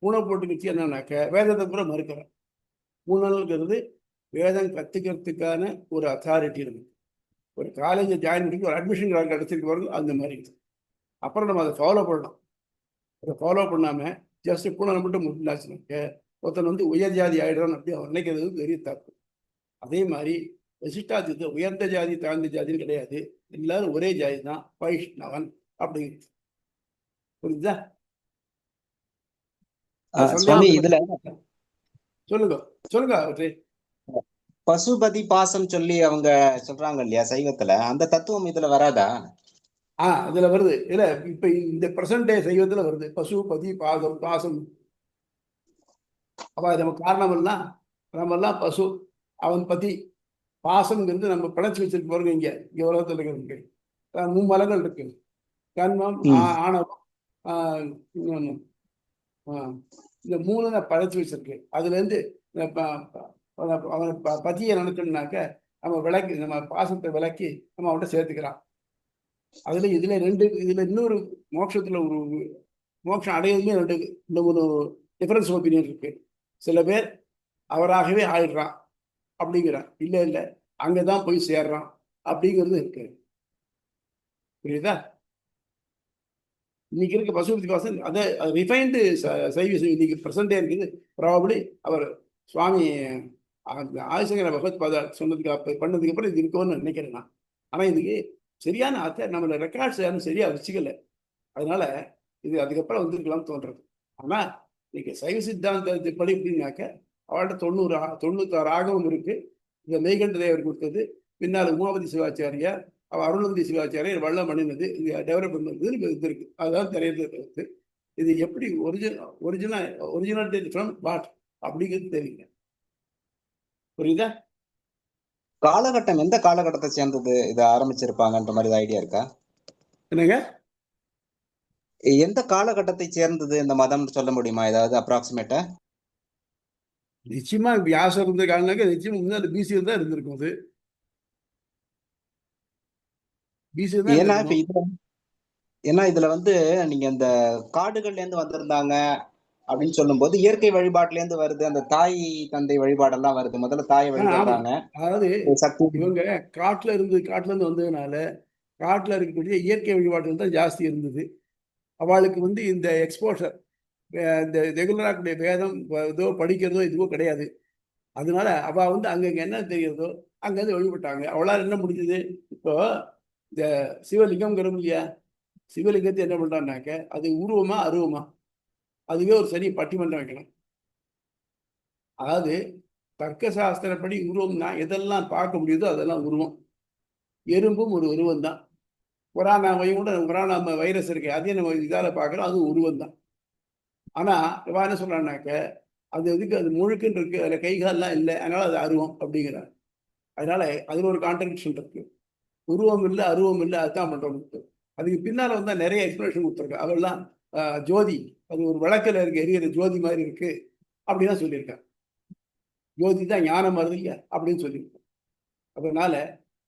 [SPEAKER 1] பூனல் போட்டுக்கிச்சு என்னன்னாக்க வேதத்தை கூட மறுக்கிறேன். பூனல்ங்கிறது வேதம் கத்துக்கிறதுக்கான ஒரு அத்தாரிட்டி இருக்கு. ஒரு காலேஜை ஜாயின் பண்ணி ஒரு அட்மிஷன் கிடைச்சிருக்கு வரும், அந்த மாதிரி இருக்கு. அப்புறம் நம்ம அதை ஃபாலோ பண்ணணும். அதை ஃபாலோ பண்ணாம ஜஸ்ட் பூனல் மட்டும் முடிஞ்சாச்சுனாக்க ஒருத்தன் உயர் ஜாதி ஆயிடுறான் அப்படி அவன் நினைக்கிறது பெரிய தப்பு. அதே மாதிரி வசிஷ்டாதி உயர்ந்த ஜாதி தாழ்ந்த ஜாதின்னு கிடையாது, எல்லாரும் ஒரே ஜாதி தான், வைஷ்ணவன் அப்படிங்கிறது. புரியுதா?
[SPEAKER 2] இதுல
[SPEAKER 1] சொல்லுங்க அவற்றை.
[SPEAKER 2] பசுபதி பாசம் சொல்லி அவங்க சொல்றாங்க இல்லையா சைவத்துல, அந்த தத்துவம் இதுல வராதா?
[SPEAKER 1] அதுல வருது. இல்ல இப்ப இந்த பிரசன்ட் டே சைவத்துல வருது பசுபதி பாசம். பாசம் அப்ப நம்ம காரணம் எல்லாம் நம்ம எல்லாம் பசு, அவன் பதி. பாசம்ங்கிறது நம்ம படைச்சு வச்சிருக்க பாருங்க. இங்க உலகத்துல இருக்கு மும்மலங்கள் இருக்கு. கண்மம், ஆணவம், இந்த மூணு நான் படைச்சு வச்சிருக்கு. அதுல இருந்து அவனை பத்தியை நினைச்சோம்னாக்க நம்ம விளக்கி, நம்ம பாசத்தை விளக்கி நம்ம அவன்கிட்ட சேர்த்துக்கிறான். இதுல இன்னொரு மோட்சத்துல ஒரு மோட்சம் அடையிறதுமே இந்த ஒரு டிஃபரன்ஸ் ஒப்பீனியன் இருக்கு. சில பேர் அவராகவே ஆயிடுறான் அப்படிங்கிறான், இல்ல அங்கதான் போய் சேர்றான் அப்படிங்கிறது இருக்கு. புரியுதா? இன்னைக்கு இருக்க பசுபதி பாசன் அதை ரிஃபைன்டு சைவீஸ் இன்னைக்கு பிரசன்டே இருக்குது. ப்ராபபிளி அவர் சுவாமி ஆதிசங்கர பகவத் பாதா சொன்னதுக்கு பண்ணதுக்கு அப்புறம் இது இருக்கும்னு நினைக்கிறேன் நான். ஆனா இதுக்கு சரியான அர்த்த நம்மளோட ரெக்கார்ட்ஸ் யாரும் சரியா வச்சுக்கல, அதனால இது அதுக்கப்புறம் வந்திருக்கலாம்னு தோன்றது. ஆனா இன்னைக்கு சைவ சித்தாந்தப்படி எப்படின்னாக்க அவள்கிட்ட 96 ஆகமம் இருக்கு. இந்த மெய்கண்ட தேவர் கொடுத்தது, பின்னால் உமாபதி சிவாச்சாரியார், அருணந்தி சிவாச்சாரியர் வள்ளம் பண்ணினது, இது டெவலப் பண்ணது இது இருக்கு. அதுதான் தெரியுது. இது எப்படி ஒரிஜினல் ஃப்ரம் வாட் அப்படிங்கிறது தெரியல. புரியுதா?
[SPEAKER 2] காலகட்டம் எந்த காலகட்டத்தை சேர்ந்தது இதை ஆரம்பிச்சிருப்பாங்கன்ற மாதிரி ஐடியா இருக்கா?
[SPEAKER 1] என்னங்க,
[SPEAKER 2] எந்த காலகட்டத்தை சேர்ந்தது இந்த மதம் சொல்ல முடியுமா ஏதாவது அப்ராக்சிமேட்டா?
[SPEAKER 1] நிச்சயமா வியாசம் இருந்த காலனாக்க நிச்சயமா முன்னாடி பிசி தான் இருந்திருக்கும். அது பிசி தான்.
[SPEAKER 2] ஏன்னா இதுல நீங்க இந்த காடுகள்ல இருந்து வந்திருந்தாங்க அப்படின்னு சொல்லும் போது இயற்கை வழிபாட்டுல இருந்து வருது, அந்த தாய் தந்தை வழிபாடெல்லாம் வருது. முதல்ல தாயை வழிபடுறாங்க.
[SPEAKER 1] அதாவது இவங்க காட்டுல இருந்து வந்ததுனால காட்டுல இருக்கக்கூடிய இயற்கை வழிபாடுகள் தான் ஜாஸ்தி இருந்தது. அவளுக்கு இந்த எக்ஸ்போஷர், இந்த ரெகுலரா கூடிய வேதம் ஏதோ படிக்கிறதோ இதுவோ கிடையாது. அதனால அவ அங்கங்க என்ன தெரியுறதோ அங்கிருந்து வழிபட்டாங்க. அவளால் என்ன முடிஞ்சது? இப்போ இந்த சிவலிங்கம்ங்கிறோம் இல்லையா, சிவலிங்கத்தை என்ன பண்றான்னாக்க அது உருவமா அருவமா, அதுவே ஒரு சரி பட்டிமன்றம் வைக்கணும். அதாவது தர்க்க சாஸ்திரப்படி உருவம்னா எதெல்லாம் பார்க்க முடியுதோ அதெல்லாம் உருவம். எறும்பும் ஒரு உருவம் தான். கொரோனா வைரஸ் இருக்கு, அதே நம்ம இதால பார்க்குறோம், அதுவும் உருவம் தான். ஆனா இவா என்ன சொல்றான்னாக்க அது அது முழுக்குன்னு இருக்கு, அதுல கைகாலெல்லாம் இல்லை, அதனால அது அருவம் அப்படிங்கிறாங்க. அதனால அதுல ஒரு கான்ட்ரடிக்ஷன் இருக்கு. உருவம் இல்லை அருவம் இல்லை, அதுதான் பண்றோம். அதுக்கு பின்னால நிறைய எக்ஸ்பிளேஷன் கொடுத்துருக்கு. அதெல்லாம் ஜோதி, அது ஒரு விளக்கில் இருக்கு, எரியிற ஜோதி மாதிரி இருக்கு அப்படிதான் சொல்லியிருக்காங்க. ஜோதி தான் ஞானம் வருது இல்லையா அப்படின்னு சொல்லியிருக்கோம். அதனால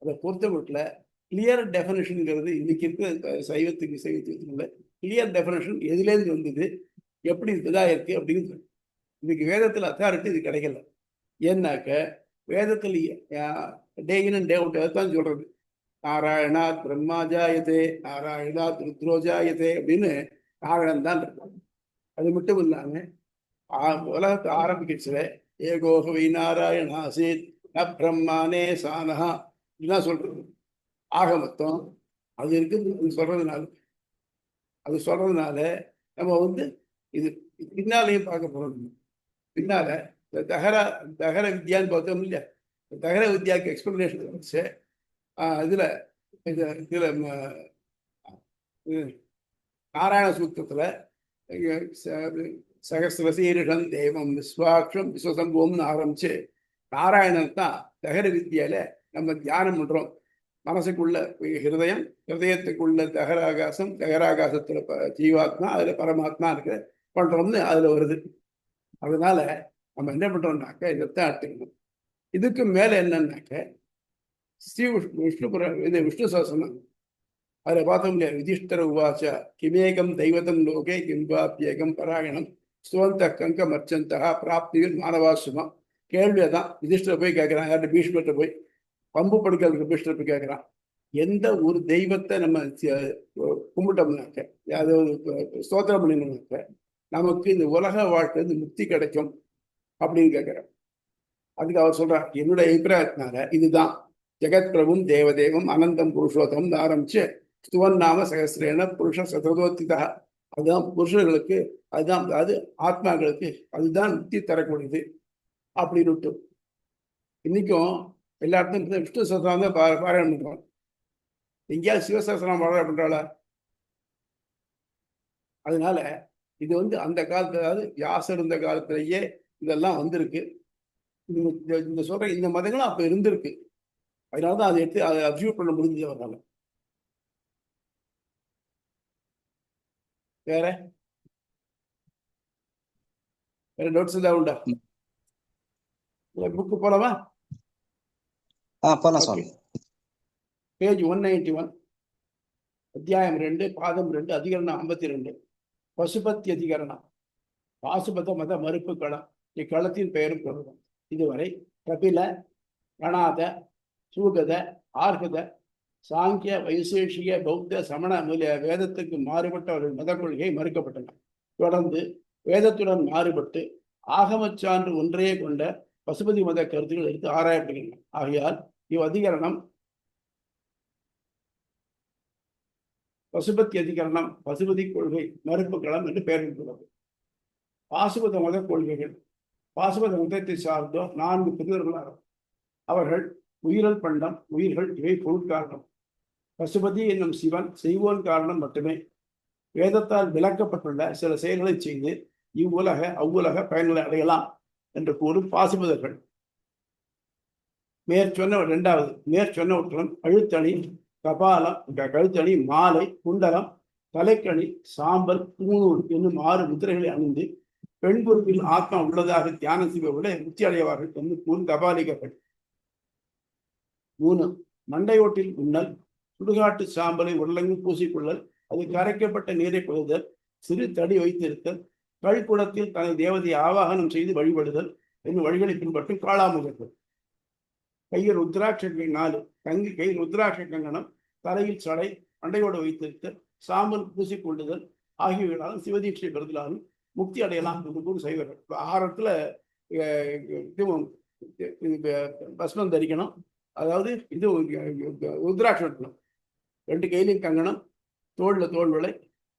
[SPEAKER 1] அதை பொறுத்த மட்டும் கிளியர் டெஃபினேஷனுங்கிறது இன்னைக்கு இருக்க சைவத்துக்கு கிளியர் டெஃபினேஷன் எதுலேருந்து வந்தது, எப்படி இதாக இருக்கு அப்படின்னு இன்னைக்கு வேதத்தில் அத்தாரிட்டி இது கிடைக்கல. ஏன்னாக்க வேதத்தில் டே இன் அண்ட் டே அவுட் அதான் சொல்றது, நாராயணாத் பிரம்மா ஜாயதே, நாராயணாத் ருத்ரோ ஜாயதே அப்படின்னு நாராயணன் தான் இருக்காங்க. அது மட்டும் இல்லாம உலகத்தை ஆரம்பிக்கச்சுல ஏகோகவை நாராயணாசேத் ந பிரம்மானே சானஹா இதுதான் சொல்றது. ஆக மொத்தம் அது இருக்குது சொல்றதுனால நம்ம இது பின்னாலையும் பார்க்க போறோம். பின்னால இந்த தகர வித்யான்னு பார்த்தோம் இல்லையா, தகர வித்யாவுக்கு எக்ஸ்பிளனேஷன் வச்சு இதுல நாராயண சூத்திரத்துல சகசிரசீரிஷம் தெய்வம் விஸ்வாட்சம் விஸ்வசம்பவம்னு ஆரம்பிச்சு நாராயணன் தான் தகர வித்யால நம்ம தியானம் பண்றோம். மனசுக்குள்ள ஹிருதயத்துக்குள்ள தகராகாசம், தகராகாசத்துல ஜீவாத்மா, அதுல பரமாத்மா இருக்கு பண்றோம்னு அதுல வருது. அதனால நம்ம என்ன பண்றோம்னாக்க இதைத்தான் எடுத்துக்கணும். இதுக்கு மேல என்னன்னாக்க ஸ்ரீ விஷ்ணு சாசனம் அதில் பார்த்தோம் இல்லையா, யுதிஷ்டர உவாச்ச கிமேகம் தெய்வதம் லோகே கிம்பாப்யேகம் பராயணம் சுவந்த கங்க மர்ச்சந்தா பிராப்தியில் மானவாசுமம். கேள்வியதான் யுதிஷ்டரை போய் கேட்கிறான், யார்கிட்ட பீஷ்மர்கிட்ட போய் பம்பு படுக்கிறதுக்கு பீஷ்மர் போய் கேட்கிறான், எந்த ஒரு தெய்வத்தை நம்ம கும்பிட்டோம்னாக்க, அதாவது ஸ்தோத்திரம் பண்ணினோம்னாக்க நமக்கு இந்த உலக வாழ்க்கை முக்தி கிடைக்கும் அப்படின்னு கேட்கிறார். அதுக்கு அவர் சொல்றார், என்னுடைய அபிப்பிராயத்தினால இதுதான் ஜெகத் பிரபும் தேவதேவம் அனந்தம் புருஷோத்தம் ஆரம்பிச்சு ஸ்துவன்னாம சகசிரேன புருஷ சதோத்திதா, அதுதான் புருஷர்களுக்கு, அதுதான் அதாவது ஆத்மாக்களுக்கு அதுதான் முக்தி தரக்கூடியது அப்படின்னு. இன்னைக்கும் எல்லா இடத்துலையும் விஷ்ணு சஹஸ்ரநாமம் தான் பாராயணம் பண்றோம். எங்கேயாவது சிவசஹஸ்ரநாமம் பாராயணம் பண்றாளா? அதனால இது அந்த காலத்துல, அதாவது வியாசர் இருந்த காலத்திலேயே இதெல்லாம் வந்திருக்கு. இந்த சொல்ற இந்த மதங்களும் அப்ப இருந்திருக்கு. அதனாலதான் அதை எடுத்து அதை அப்சர்வ் பண்ண முடிஞ்சது அவரால். வேற நோட்ஸ் ஏதாவது உண்டா? புக்கு போலாமா? பேஜ் 191, அத்தியாயம் 2, பாதம் 2, அதிகரணம் 52, பசுபத்தி அதிகரணம். பாசுபத மத மறுப்பு களம், இக்களத்தின் பெயரும் பொருளும். இதுவரை கபில, கணாத, சூகத, ஆர்கத, சாங்கிய, வைசேஷிக, பௌத்த, சமண முதலிய வேதத்துக்கு மாறுபட்ட மத கொள்கை மறுக்கப்பட்டன. தொடர்ந்து வேதத்துடன் மாறுபட்டு ஆகமச்சான்று ஒன்றையே கொண்ட பசுபதி மத கருத்துக்கள் எடுத்து ஆராயப்படுகின்றன. ஆகையால் இவ் அதிகரணம் பசுபத்தி அதிகரணம், பசுபதி கொள்கை மறுப்பு களம் என்று பெயரிட்டுள்ளது. பாசுபத மத கொள்கைகள். பாசுபத மதத்தை சார்ந்தோர் 4 பிரிவர்களாக. அவர்கள் உயிரல் பண்டம், உயிர்கள் இவை பொருட்காரணம். பசுபதி என்னும் சிவன் செய்வோன் காரணம் மட்டுமே. வேதத்தால் விளக்கப்பட்டுள்ள சில செயல்களை செய்து இவ்வுலக அவ்வுலக பயன்களை அடையலாம் என்று கூறும் பாசுபதர்கள். மேற்சொன்னவற்றுடன் அழுத்தணி, கபாலம், கழுத்தணி, மாலை, குண்டலம், தலைக்கணி, சாம்பல், பூணூல் என்னும் 6 முத்திரைகளை அணிந்து பெண் பொறுப்பில் ஆத்மா உள்ளதாக தியானம் செய்வதை முத்தி அடைவார்கள் என்று கூறும் கபாலிகர்கள். 3 மண்டையோட்டில் உண்ணல், சுடுகாட்டு சாம்பலை உருளங்கு பூசிக்கொள்ளல், அது கரைக்கப்பட்ட நீரை கொள்ளுதல், சிறு தடி வைத்திருத்தல், கல்குடத்தில் தனது தேவதையை ஆவாகனம் செய்து வழிபடுதல் என்னும் வழிகளை பின்பற்றும் காளாமுகர்கள். கையில் ருத்ராட்சங்கள் 4, கையில் ருத்ராட்ச கங்கணம், தலையில் சடை, மண்டையோடு வைத்திருத்தல், சாம்பல் பூசிக்கொள்ளுதல் ஆகியவைகளாலும் சிவதீட்சை பெறுதலாலும் முக்தி அடையலாம் என்று கூறு செய்வார்கள். 6 பஸ்மம் தரிக்கணும், அதாவது இது ருத்ராட்சம் இருக்கணும், 2 கையிலையும் கங்கணம், தோல் விளை,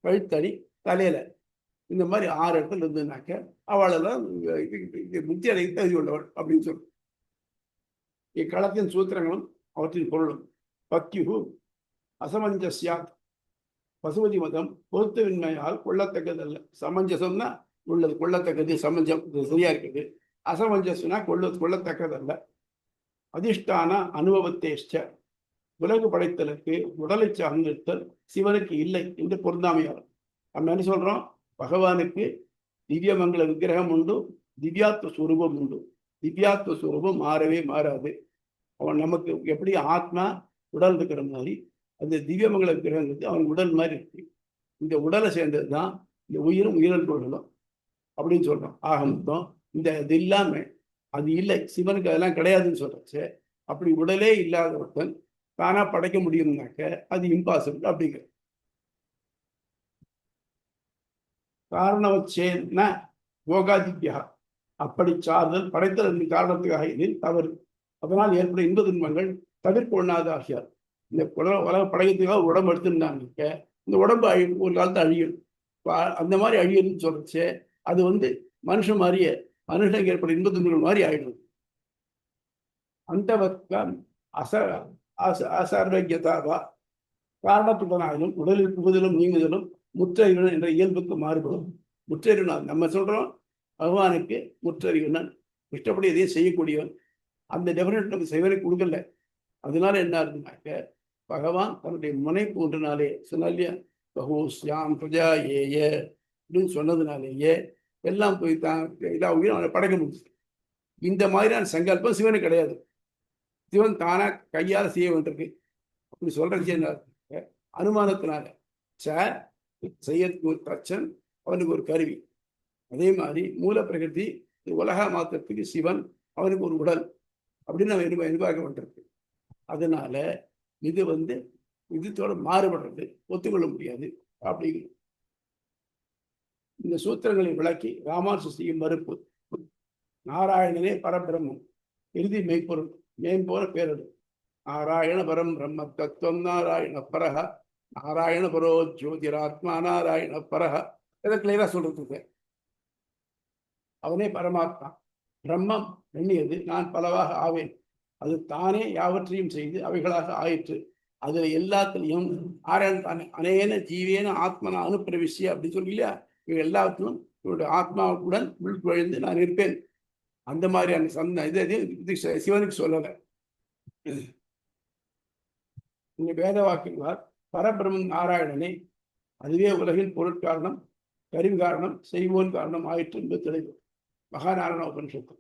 [SPEAKER 1] கழுத்தடி, தலையில, இந்த மாதிரி 6 இடத்துல இருந்ததுனாக்க அவளெல்லாம் முக்தி அடைய தகுதி உள்ளவள் அப்படின்னு சொல்றோம். இக்களத்தின் சூத்திரங்களும் அவற்றின் பொருளும். பத்யுகு அசமஞ்சஸ்யாத், பசுபதி மதம் பொருத்தவின்மையால் கொள்ளத்தக்கதல்ல. சமஞ்சசம்னா உள்ளது, கொள்ளத்தக்கது, சமஞ்சம் சரியா இருக்குது. அசமஞ்சஸ்னா கொள்ளத்தக்கதல்ல. அதிஷ்டான அனுபவத்தேஷ்ட, உலகு படைத்தலுக்கு உடலை சார்ந்திருத்தல் சிவனுக்கு இல்லை என்று பொருந்தாமையாகும். நம்ம என்ன சொல்றோம்? பகவானுக்கு திவ்யமங்கல விக்கிரகம் உண்டு, திவ்யாத்ம ஸ்வரூபம் உண்டு. திவ்யாத்ம ஸ்வரூபம் மாறவே மாறாது. அவன் நமக்கு எப்படி ஆத்மா உடல் இருக்கிற மாதிரி அந்த திவ்யமங்கல விக்கிரகங்கிறது அவன் உடல் மாதிரி இருக்கு. இந்த உடலை சேர்ந்தது தான் இந்த உயிரும் உயிரல் பொருளும் அப்படின்னு சொல்றோம். ஆக மொத்தம் இந்த இது இல்லாம அது இல்லை, சிவனுக்கு அதெல்லாம் கிடையாதுன்னு சொல்றச்சு. அப்படி உடலே இல்லாத ஒருத்தன் தானா படைக்க முடியும்னாக்க அது இம்பாசிபிள் அப்படிங்கிற காரணவச்சேன்னா யோகாதித்யா அப்படி சார்தல் படைத்தல் காரணத்துக்காக இதில் தவறு. அதனால் ஏற்படும் இன்ப துன்பங்கள் தவிர்க்கொள்ளாத ஆகியார். இந்த உலக படைக்கிறதுக்காக உடம்பு எடுத்துருந்தாங்க, இந்த உடம்பு ஒரு காலத்து அழியும். அந்த மாதிரி அழியுன்னு சொல்றச்சு அது மனுஷன் மாதிரியே மனுஷனுக்கு ஏற்படும் இன்ப துன்பங்கள் மாதிரி ஆயிடுது. அந்த அசர்வகியதாவா காரணத்துடனாயினும் உடலில் புகுதலும் நீங்குதலும் முற்றறிவுடன் என்ற இயல்புக்கு மாறுபடும். முற்றறிவுனால் நம்ம சொல்றோம் பகவானுக்கு முற்றறிவுடன் இஷ்டப்படி எதையும் செய்யக்கூடியவன். அந்த டெபினேட் நம்ம சிவனுக்கு கொடுக்கல. அதனால என்ன இருக்குனாக்க பகவான் தன்னுடைய முனைப்பு ஒன்றினாலே சொன்னாலியா பகோஸ்யாம் பிரஜா ஏய அப்படின்னு சொன்னதுனாலேயே எல்லாம் போய் தான் எல்லா உயிரும் அவனை படைக்க முடியுது. இந்த மாதிரியான சங்கல்பம் சிவனுக்கு கிடையாது. சிவன் தானா கையால் செய்ய வேண்டியிருக்கு. அப்படி சொல்றது என்ன அனுமானத்தினால செய்யறதுக்கு ஒரு தச்சன், அவனுக்கு ஒரு கருவி. அதே மாதிரி மூல பிரகிருதி உலக மாத்திரத்துக்கு சிவன், அவனுக்கு ஒரு உடல் அப்படின்னு நம்ம எதிர்பார்க்க வேண்டியிருக்கு. அதனால இது இதோட மாறுபடுறது ஒத்துக்கொள்ள முடியாது. அப்படிங்கிற இந்த சூத்திரங்களை விளக்கி ராமானுஜர் செய்யும் மறுப்பு. நாராயணனே பரபிரம்மம், இறுதி மெய்ப்பொருள், மேம்போல பேரது. நாராயண பரம் பிரம்ம தத்துவம் நாராயண பரஹ, நாராயண பரோ ஜோதிராத்மா நாராயண பரஹ. இதை கிளியரா சொல்றது. அவனே பரமாத்மா, பிரம்மம் எண்ணியது நான் பலவாக ஆவேன், அது தானே யாவற்றையும் செய்து அவைகளாக ஆயிற்று. அதுல எல்லாத்துலையும் ஆராயணன் தானே அனேன ஜீவேன ஆத்மனா அனுப்பிரவிசிய அப்படின்னு சொல்லி இல்லையா, இவங்க எல்லாத்திலும் இவருடைய ஆத்மாவுடன் உள்குழைந்து நான் இருப்பேன். அந்த மாதிரியான இது சிவனுக்கு சொல்லலை. இங்க வேத வாக்கியங்களால் பரபிரம்மன் நாராயணனே, அதுவே உலகின் பொருட்காரணம், கருவி காரணம், செய்வோன் காரணம் ஆயிற்று என்பது தெளிவு மகாநாராயண உபனிஷத்து.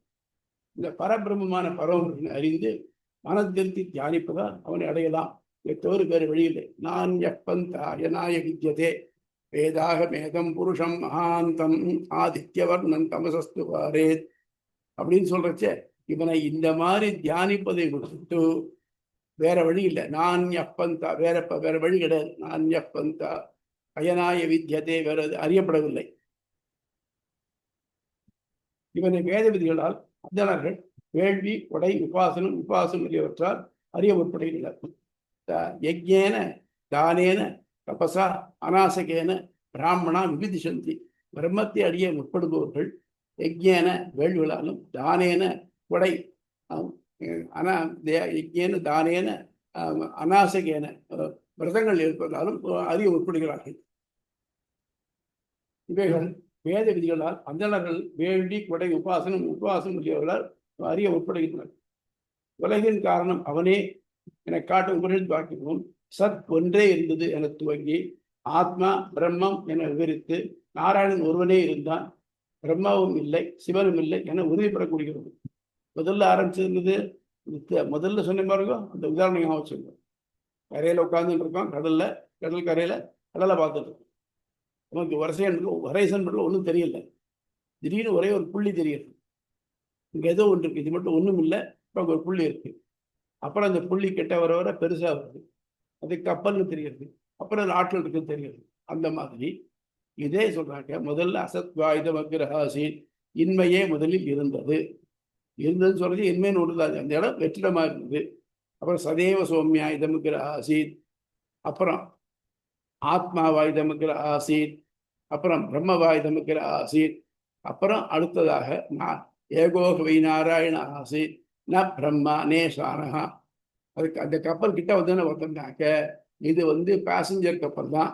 [SPEAKER 1] இந்த பரபிரம்மமான பரவனை அறிந்து மனத்திருத்தி தியானிப்பதால் அவனை அடையலாம். தோறு வேறு வழியில்லை. நான் எப்பந்தாயனாய வித்யதே வேதாக மேதம் புருஷம் மகாந்தம் ஆதித்யவர்ணன் தமசஸ்து வாரேத் அப்படின்னு சொல்றச்சே இவனை இந்த மாதிரி தியானிப்பதை விட்டு வேற வழி இல்லை. நான் எப்பந்தா வேற வழி கிடையாது. நான் எப்பந்தா அயனாய வித்யதே வேற அறியப்படவில்லை. இவனை வேத விதிகளால் அந்தணர்கள் வேள்வி, கொடை, உபாசனம் முதலியவற்றால் அறிய முற்படுகின்றனர். யஜ்ஞேன தானேன தபசா அநாசகேன பிராமணா விவிதிசந்தி. பிரம்மத்தை அடைய முற்படுபவர்கள் யஜ்ஞேன வேள்விகளாலும், தானேன கொடை, யஜ்ஞேன தானேன அநாசகேன விரதங்கள் இருப்பதாலும் அறிய முற்படுகிறார்கள். இவைகள் வேத விதிகளால் அந்தணர்கள் வேள்வி, கொடை, உபாசனம் முதலியவர்களால் அறிய முற்படுகின்றனர். உலகின் காரணம் அவனே என காட்டும் உபனிஷத் வாக்கியமும் சத் ஒன்றே இருந்தது என துவங்கி ஆத்மா பிரம்மம் என விவரித்து நாராயணன் ஒருவனே இருந்தான், பிரம்மாவும் இல்லை சிவனும் இல்லை என உறுதிப்படக்கூடியது. முதல்ல ஆரம்பிச்சிருந்தது முதல்ல சொன்ன பாருங்க, அந்த உதாரணம் சொல்லுவோம். கரையில உட்கார்ந்துட்டு இருக்கோம், கடல் கரையில கடலை பார்த்துட்டு இருக்கோம். நமக்கு வரைசன் ஒன்றும் தெரியல. திடீர்னு ஒரே ஒரு புள்ளி தெரியுது. இங்க ஏதோ ஒன்று இருக்கு, இது மட்டும் ஒன்றும் இல்லை. இப்போ அங்கே ஒரு புள்ளி இருக்கு. அப்புறம் அந்த புள்ளி கிட்ட வர வர பெருசா வருது, அது கப்பல்னு தெரியுது. அப்புறம் அது ஆற்றல் இருக்குன்னு தெரியுது. அந்த மாதிரி இதே சொல்றாங்க. முதல்ல அசத்வாயுதம் அக்ரஹாசி, இன்மையே முதலில் இருந்ததுன்னு சொல்றது இன்மைன்னு ஒன்றுதான். அந்த இடம் வெற்றிடமா இருந்தது. அப்புறம் சதேவ சோம்யாயுதம் ஆசீத், அப்புறம் ஆத்மாவாயுதம் ஆசீத், அப்புறம் பிரம்மவாயுதம் ஆசீத், அப்புறம் அடுத்ததாக நான் ஏகோகவை நாராயண ஆசீத் ந பிரம்மா நேசானஹா. அதுக்கு அந்த கப்பல் கிட்ட வந்து பார்த்தோம்னாக்க இது பேசஞ்சர் கப்பல் தான்,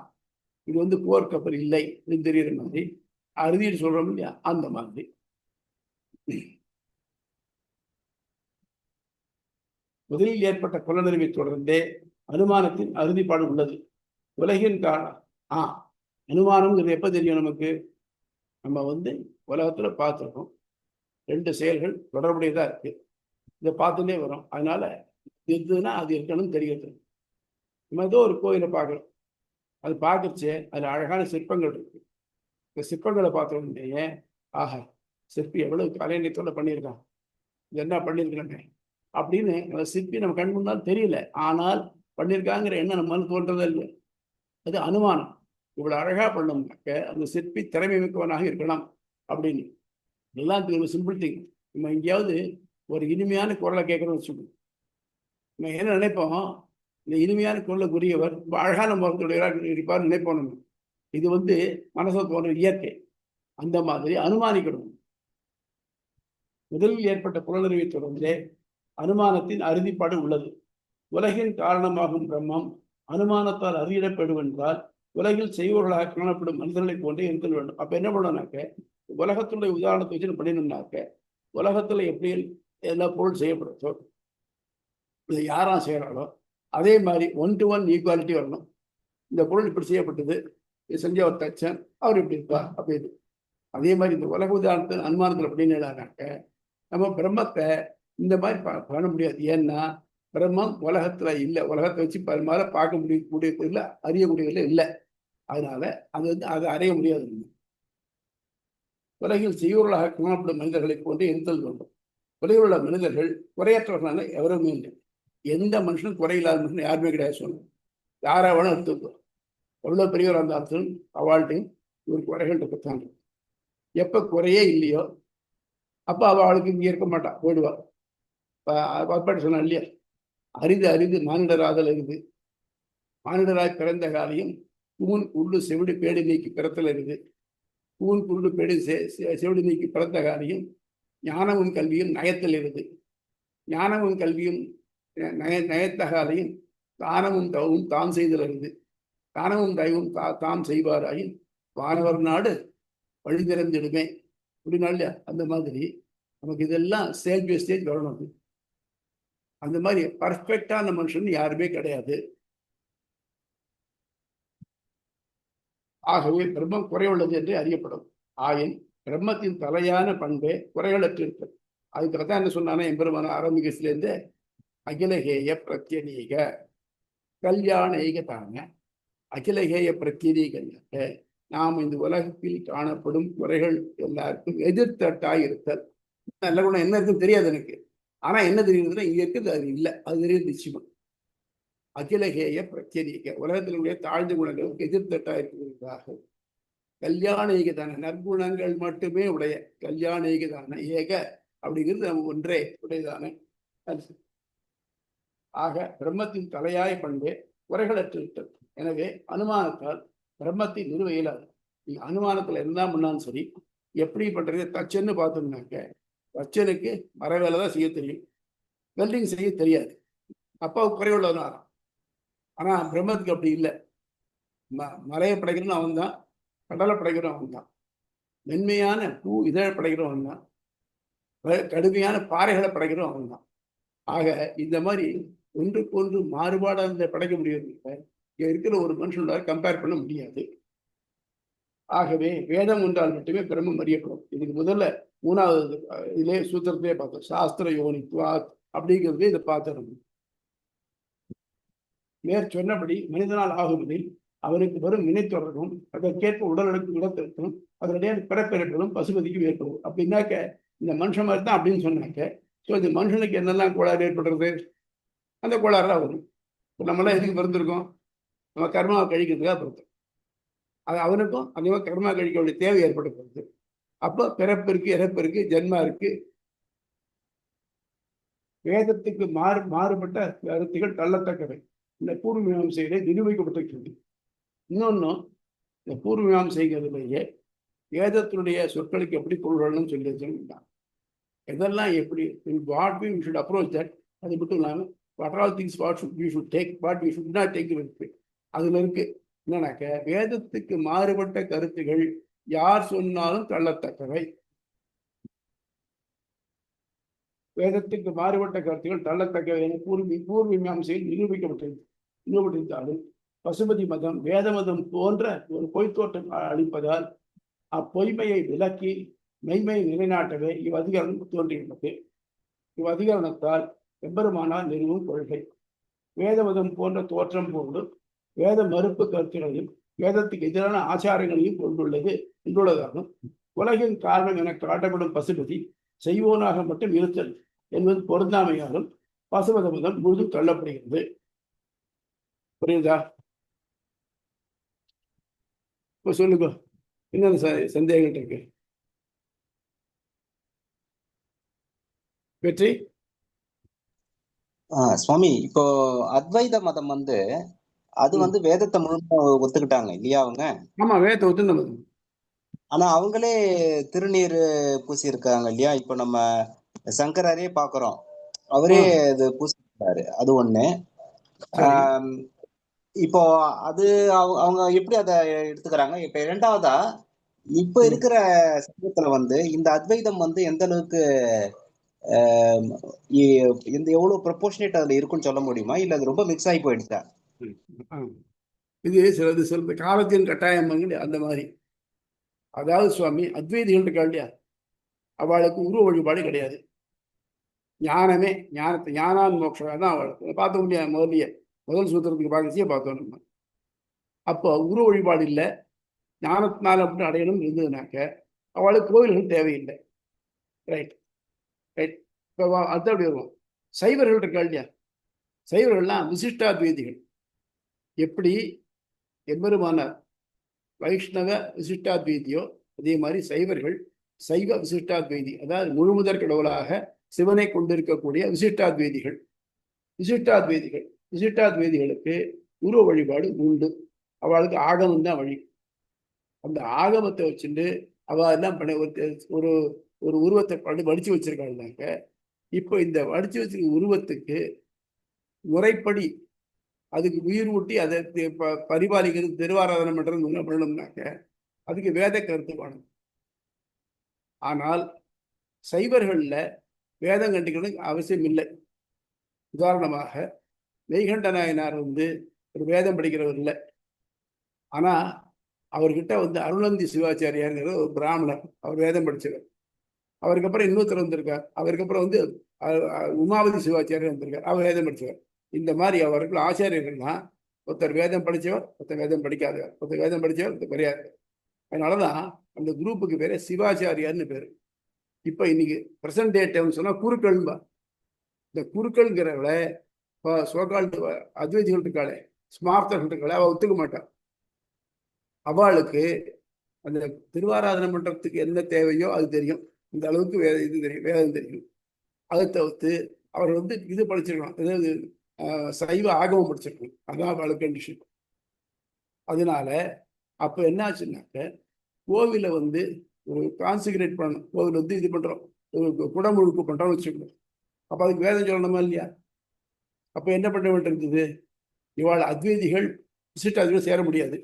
[SPEAKER 1] இது போர் கப்பல் இல்லை அப்படின்னு தெரியுற மாதிரி அறுதியில் சொல்றோம் இல்லையா, அந்த மாதிரி. முதலில் ஏற்பட்ட புலனறிவை தொடர்ந்தே அனுமானத்தின் அறுதிப்பாடு உள்ளது. உலகின் காரணம் அனுமானம்ங்கிறது எப்ப தெரியும் நமக்கு? நம்ம உலகத்துல பார்த்துருக்கோம். ரெண்டு செயல்கள் தொடர்புடையதா இருக்கு. இதை பார்த்துட்டே வரும். அதனால எதுனா அது இருக்கணும்னு தெரிகிறது. நம்ம ஏதோ ஒரு கோயிலை பார்க்குறோம், அது பார்க்கறச்சு அதில் அழகான சிற்பங்கள் இருக்கு. இந்த சிற்பங்களை பார்த்த உடனே ஆஹா, சிற்பி எவ்வளவு கலைநயத்தோட பண்ணியிருக்கான், இது என்ன பண்ணியிருக்கணுமே அப்படின்னு அந்த சிற்பி நம்ம கண் முன்னால் தெரியல, ஆனால் பண்ணியிருக்காங்கிற எண்ணம் நம்ம தோன்றதே இல்லை. அது அனுமானம். இவ்வளவு அழகா பண்ணோம்னாக்க அந்த சிற்பி திறமை மிக்கவனாக இருக்கலாம் அப்படின்னு. எல்லாம் ஒரு சிம்பிள் திங். நம்ம எங்கேயாவது ஒரு இனிமையான குரலை கேட்கறோம்னு வச்சுக்கோங்க, நம்ம என்ன நினைப்போம், இந்த இனிமையான குரலுக்குரியவர் ரொம்ப அழகான முகத்துடைய இருப்பார் நினைப்போம். நம்ம இது மனசை தோன்ற இயற்கை. அந்த மாதிரி அனுமானிக்கணும். முதலில் ஏற்பட்ட புலனறிவை தொடர்ந்தே அனுமானத்தின் அறுதிப்பாடு உள்ளது. உலகின் காரணமாகும் பிரம்மம் அனுமானத்தால் அறியிடப்படும் என்றால் உலகில் செய்வர்களாக காணப்படும் மனிதர்களை போன்றே இருக்க வேண்டும். அப்ப என்ன பண்ணனாக்க, உலகத்துடைய உதாரணத்தை வச்சு பண்ணினோம்னாக்க, உலகத்துல எப்படி எல்லா பொருள் செய்யப்படுதோ இதை யாரா செய்யறாளோ அதே மாதிரி 1-to-1 ஈக்குவாலிட்டி வரணும். இந்த பொருள் இப்படி செய்யப்பட்டது, இது செஞ்ச ஒரு தச்சன், அவர் இப்படி இருப்பார் அப்படின்னு. அதே மாதிரி இந்த உலக உதாரணத்தில் அனுமானத்தில் அப்படின்னு நம்ம பிரம்மத்தை இந்த மாதிரி பண்ண முடியாது. ஏன்னா பிரம்மம் உலகத்துல இல்லை, உலகத்தை வச்சு பரிமாற பார்க்க முடியக்கூடியது இல்லை, அறியக்கூடியதில்லை இல்லை. அதனால அது அதை அறிய முடியாது. உலகில் செய்யூர்களாக காணப்படும் மனிதர்களை போன்று இருத்தல் வேண்டும். உலகில் உள்ள மனிதர்கள் குறையற்றவர்களான எவருமே இல்லை. எந்த மனுஷனும் குறையில்லாத மனுஷன் யாருமே கிடையாது. சொல்லணும், யாரா வேணும் எடுத்துக்கோ, எவ்வளவு பெரியவர் அந்த அர்த்தம் அவள்கிட்டையும் ஒரு குறைகள் இருக்கத்தான். எப்ப குறையே இல்லையோ அப்ப அவளுக்கு இங்கே இருக்க மாட்டா, போயிடுவா. அப்பாட்டு சொன்னா இல்லையா, அரிது அரிது மானிடராதல் அரிது, மானிடராய் பிறந்த காலையும் கூன் உள்ளு செவிடு பேடு நீக்கி பிறத்தல் அரிது, கூன் குருடு பேடு செவிடு நீக்கி பிறந்த காலையும் ஞானமும் கல்வியும் நயத்தல் அரிது, ஞானமும் கல்வியும் நயத்தகாலையும் தானமும் தவமும் தாம் செய்தல் அரிது, தானமும் தயவும் தாம் செய்வாராயின் வானவர் நாடு வழி திறந்திடுமே அப்படின்னா இல்லையா. அந்த மாதிரி நமக்கு இதெல்லாம் ஸ்டேஜ் பை ஸ்டேஜ் வரணும். அந்த மாதிரி பர்ஃபெக்டான மனுஷன் யாருமே கிடையாது. ஆகவே பிரம்மம் குறைவுள்ளது என்று அறியப்படும். ஆயின் பிரம்மத்தின் தலையான பண்பே குறைகளற்றிருப்பது. அதுக்காகத்தான் என்ன சொன்னானே எம்பெருமான ஆரம்பிகத்திலேருந்து அகிலகேய பிரத்யநீக கல்யாண தான அகிலகேய பிரத்யநீக. நாம் இந்த உலகத்தில் காணப்படும் குறைகள் எல்லாருக்கும் எதிர்த்தட்டாய் இருத்தல். நல்ல குணம் என்ன இருக்குன்னு தெரியாது எனக்கு, ஆனா என்ன தெரியுதுன்னா இங்க இருக்குது, அது இல்லை, அது தெரியுது நிச்சயமா. அகிலகேய பிரத்யநீக உலகத்தினுடைய தாழ்ந்த குணங்களுக்கு எதிர்த்தட்டா இருக்கிறதாக. கல்யாண ஏகதான நற்குணங்கள் மட்டுமே உடைய கல்யாண ஏகதான ஏக அப்படிங்கிறது நம்ம ஒன்றே உடையதான. ஆக பிரம்மத்தின் தலையாய பண்பே குறைகளற்றிருத்தல். எனவே அனுமானத்தால் பிரம்மத்தை நிறுவ இயலாது. நீங்க அனுமானத்துல இருந்தா பண்ணாலும் சரி, எப்படி பண்றது, தச்சன்னு பார்த்தோம்னாக்க தச்சனுக்கு மர வேலை தான் செய்ய தெரியும், வெல்டிங் செய்ய தெரியாது. அப்பாவுக்கு குறைவுள்ளவன். ஆனா பிரம்மத்துக்கு அப்படி இல்லை. மலையை படைக்கிறவன் அவன் தான், கடலை படைக்கிறவன் அவன் தான், மென்மையான பூ இதழ படைக்கிறவன் அவன் தான், கடுமையான பாறைகளை படைக்கிறவன் அவன் தான். ஆக இந்த மாதிரி ஒன்றுக்கு ஒன்று மாறுபாடாக படைக்க முடியாது. இங்க இருக்கிற ஒரு மனுஷனோட கம்பேர் பண்ண முடியாது. ஆகவே வேதம் ஒன்றால் மட்டுமே பிரம்மம் அறியப்படும். இதுக்கு முதல்ல 3வது இதிலே சூத்திரத்திலே பார்த்தோம், சாஸ்திர யோனித்வாத் அப்படிங்கிறதே இதை பார்த்துடணும். சொன்னபடி மனிதனால் ஆகுவதில் அவருக்கு வரும் நினைத்தொடரும், அதற்கேற்ப உடலுக்கு இடத்திற்கும் அதனுடைய பிறப்பிறப்பிலும் பசுபதிக்கும் ஏற்படும். அப்படின்னாக்க இந்த மனுஷன் மாதிரி தான் அப்படின்னு சொன்னாக்க, ஸோ இந்த மனுஷனுக்கு என்னெல்லாம் கோளாறு ஏற்படுறது, அந்த கோளாறுலாம் வரும். இப்போ நம்மளாம் எதுக்கு பிறந்திருக்கோம், நம்ம கர்மாவை கழிக்கிறதுக்காக பிறந்தோம். அது அவனுக்கும் அதே மாதிரி கர்மா கழிக்க வேண்டிய தேவை ஏற்படுகிறது. அப்போ பிறப்பு இறப்பு இருக்கு, ஜென்மா இருக்கு. வேதத்துக்கு மாறுபட்ட கருத்துகள் தள்ளத்தக்கவை இந்த பூர்வ மீமாம்சையிலே நிரூபிக்கப்பட்டிருக்கிறது. இன்னொன்னும் இந்த பூர்வ மீமாம்சைங்கிறதுலேயே வேதத்தினுடைய சொற்களுக்கு எப்படி பொருள்கள்னு சொல்லி வச்சுருந்தான். இதெல்லாம் எப்படி what we should approach that, அது மட்டும் இல்லாமல் what all things what we should take, what we should not take with. அதுல இருக்கு என்னன்னாக்க, வேதத்துக்கு மாறுபட்ட கருத்துகள் யார் சொன்னாலும் தள்ளத்தக்கவை. வேதத்துக்கு மாறுபட்ட கருத்துக்கள் தள்ளத்தக்கவை என பூர்வ மீமாம்சையில் நிரூபிக்கப்பட்டிருந்தாலும் பசுபதி மதம் வேத மதம் போன்ற ஒரு பொய்த்தோட்டம் அளிப்பதால் அப்பொய்மையை விலக்கி மெய்மை நிலைநாட்டவே இவ்வதிகாரம் தோன்றியுள்ளது. இவ்வதிகாரணத்தால் எம்பெருமானார் நிறுவும் கொள்கை வேதமதம் போன்ற தோற்றம் போன்று வேத மறுப்பு கருத்துகளையும் வேதத்துக்கு எதிரான ஆச்சாரங்களையும் கொண்டுள்ளதாகும். உலகின் காரணம் என காட்டப்படும் பசுபதி செய்வோனாக மட்டும் இருத்தல் என்பது பொருந்தாமையாலும் பசுபத மதம் முழுதும் தள்ளப்படுகிறது. புரியுதா? இப்போ சொல்லுங்க, என்னென்ன சந்தேகங்கள் இருக்கு? வெற்றி
[SPEAKER 2] சுவாமி, இப்போ அத்வைத மதம் வந்து அது வந்து வேதத்தை முழுக்க ஒத்துக்கிட்டாங்க இல்லையா அவங்க?
[SPEAKER 1] ஆமா, வேதத்தை ஒத்துந்த மதம்.
[SPEAKER 2] ஆனா அவங்களே திருநீர் பூசி இருக்காங்க இல்லையா? இப்போ நம்ம சங்கரரே பாக்குறோம், அவரே இது பூசிருக்காரு. அது ஒண்ணு. இப்போ அது அவங்க எப்படி அதை எடுத்துக்கிறாங்க? இப்ப இரண்டாவதா, இப்ப இருக்கிற சமூகத்துல வந்து இந்த அத்வைதம் வந்து எந்த அளவுக்கு எவ்வளவு ப்ரொபோர்ஷனேட் அதுல இருக்குன்னு சொல்ல முடியுமா, இல்ல அது ரொம்ப மிக்ஸ் ஆகி போயிடுச்சா?
[SPEAKER 1] இது சிலது காலத்தின் கட்டாயம் அந்த மாதிரி. அதாவது சுவாமி, அத்வைதிகள் இருக்கா இல்லையா, அவளுக்கு உருவ வழிபாடு கிடையாது. ஞானமே ஞானான் மோட்சம் தான் அவளுக்கு பார்த்த முடியாது. முதல் சூத்திரத்துக்கு பார்க்கச்சியே பார்த்தோம் நம்ம. அப்போ உருவ வழிபாடு இல்லை, ஞானத்தினால அப்படின்னு அடையணும் இருந்ததுனாக்க அவளுக்கு கோவில்கள் தேவையில்லை. Right right. இப்போ அடுத்த அப்படி வருவோம். சைவர்கள் இருக்கா இல்லையா, சைவர்கள்லாம் விசிஷ்டாத்வைதிகள். எப்படி எம்பெருமானார் வைஷ்ணவ விசிஷ்டாத்வைதியோ அதே மாதிரி சைவர்கள் சைவ விசிஷ்டாத்வைதி, அதாவது முழுமுதற் கடவுளாக சிவனை கொண்டிருக்கக்கூடிய விசிஷ்டாத்வைதிகள். விசிஷ்டாத்வைதிகளுக்கு உருவ வழிபாடு உண்டு. அவளுக்கு ஆகமம் தான் வழி. அந்த ஆகமத்தை வச்சுட்டு அவள் எல்லாம் பண்ண ஒரு ஒரு உருவத்தை வடிச்சு வச்சிருக்காங்க. இப்போ இந்த வடிச்சு வச்சிருக்க உருவத்துக்கு முறைப்படி அதுக்கு உயிர் ஊட்டி அதை பரிபாலிக்கிறது, திருவாராதனை பண்றது என்ன பண்ணணும்னாக்க அதுக்கு வேத கருத்து வேணும். ஆனால் சைவர்கள்ல வேதம் கண்டிக்கணும் அவசியம் இல்லை. உதாரணமாக மெய்கண்ட நாயனார் வந்து ஒரு வேதம் படிக்கிறவர் இல்லை. ஆனா அவர்கிட்ட வந்து அருளந்தி சிவாச்சாரியாருங்கிற ஒரு பிராமணர், அவர் வேதம் படிச்சவர். அவருக்கு அப்புறம் இன்னொருத்தர் வந்திருக்கார். அவருக்கு அப்புறம் வந்து உமாவதி சிவாச்சாரியர் வந்திருக்கார், அவர் வேதம் படிச்சவர். இந்த மாதிரி அவர்கள் ஆச்சாரியர்கள்னா ஒருத்தர் வேதம் படித்தவர், ஒருத்தர் வேதம் படிக்காதவர், ஒருத்தர் வேதம் படித்தவர், ஒருத்தர் கிடையாது. அதனாலதான் அந்த குரூப்புக்கு பேரு சிவாச்சாரியார்னு பேரு. இப்போ இன்னைக்கு பிரசன்ட் டேட் சொன்னா குருக்கள்பா. இந்த குருக்கள்ங்கிறவள சோகால்டு அத்வைதிகள் இருக்காளே, ஸ்மார்த்தர்கள் இருக்காளே, அவள் ஒத்துக்க மாட்டான். அவளுக்கு அந்த திருவாராதனை பண்றதுக்கு என்ன தேவையோ அது தெரியும், இந்த அளவுக்கு இது தெரியும், வேதம் தெரியும். அதை தவிர்த்து அவர் வந்து இது படிச்சிருக்கணும், அதாவது சைவ ஆகமம் படிச்சிருக்கணும். அதான் அவளுக்கு கண்டிஷன். அதனால அப்போ என்னாச்சுன்னாக்க கோவிலை வந்து ஒரு கான்சிகரேட் பண்ணணும். கோவில் வந்து இது பண்றோம், குடமுழுக்கு பண்றோம்னு வச்சுக்கணும். அப்போ அதுக்கு வேதம் சொல்லணுமா இல்லையா? அப்போ என்ன பண்ண வேண்டியிருந்தது? இவாள் அத்வைதிகள் விசிட் அதுவும் சேர முடியாது,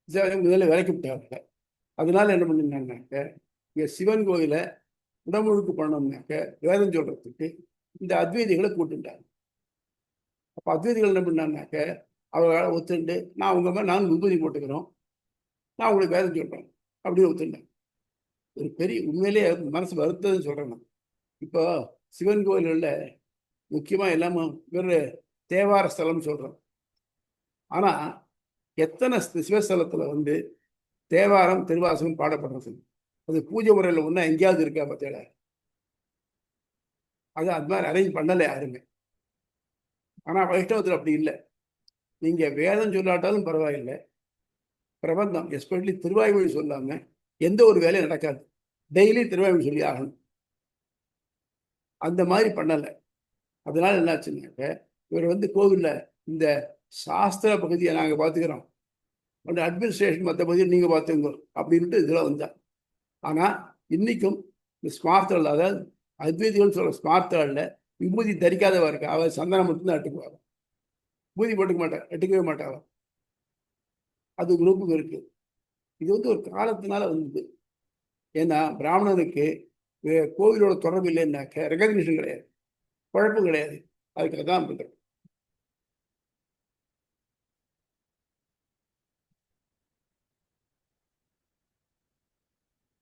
[SPEAKER 1] முதல்ல விலைக்கு விட்டாங்க. அதனால என்ன பண்ணிருந்தாங்கனாக்க இங்கே சிவன் கோயிலை குடமுழுக்கு பண்ணோம்னாக்க வேதம் சொல்றதுக்கு இந்த அத்வைதிகளை கூட்டுட்டாங்க. அப்போ அத்வைதிகள் என்ன பண்ணாங்கனாக்க அவர்களால் ஒத்துண்டு நான் உங்க மாதிரி நானும் விபூதி போட்டுக்கிறோம், நான் உங்களுக்கு வேதம் சொல்றேன் அப்படின்னு ஒத்துட்டேன். ஒரு பெரிய உண்மையிலேயே மனசு வருத்ததுன்னு சொல்றேன் நான். இப்போ சிவன் கோயில்களில் முக்கியமாக எல்லாமே வேறு தேவார ஸ்தலம்னு சொல்கிறோம். ஆனால் எத்தனை சிவஸ்தலத்தில் வந்து தேவாரம் திருவாசகம் பாடப்படுறது, அது பூஜை முறையில் ஒன்றா எங்கேயாவது இருக்கா பார்த்தேடா? அது மாதிரி அரேஞ்ச் பண்ணலை யாருமே. ஆனால் வைஷ்ணவத்தில் அப்படி இல்லை. நீங்கள் வேதம் சொல்லாட்டாலும் பரவாயில்லை, பிரபந்தம் எஸ்பெஷலி திருவாய்மொழி சொல்லாமல் எந்த ஒரு வேலையும் நடக்காது. டெய்லி திருவாய்மொழி சொல்லி ஆகணும். அந்த மாதிரி பண்ணலை. அதனால என்னாச்சுன்னாக்க இவர் வந்து கோவிலில் இந்த சாஸ்திர பகுதியை நாங்கள் பார்த்துக்கிறோம், அந்த அட்மினிஸ்ட்ரேஷன் மற்ற பகுதியை நீங்கள் பார்த்துங்க அப்படின்ட்டு இதில் வந்தார். ஆனால் இன்னைக்கும் இந்த ஸ்மார்த்தர்கள், அதாவது அத்வைதிகள் சொல்கிற ஸ்மார்த்தர்களில் விபூதி தரிக்காதவா இருக்கா, அவர் சந்தனம் மட்டும்தான் எட்டுக்குவார், விபூதி போட்டுக்க மாட்டார், எட்டுக்கவே மாட்டார். அது குரூப்புக்கு இருக்கு. இது வந்து ஒரு காலத்தினால வந்தது. ஏன்னா பிராமணனுக்கு கோவிலோட தொடர்பு இல்லைன்னாக்க ரெகக்னிஷன் கிடையாது, குழப்பம் கிடையாது. அதுக்காக தான் பண்றோம்.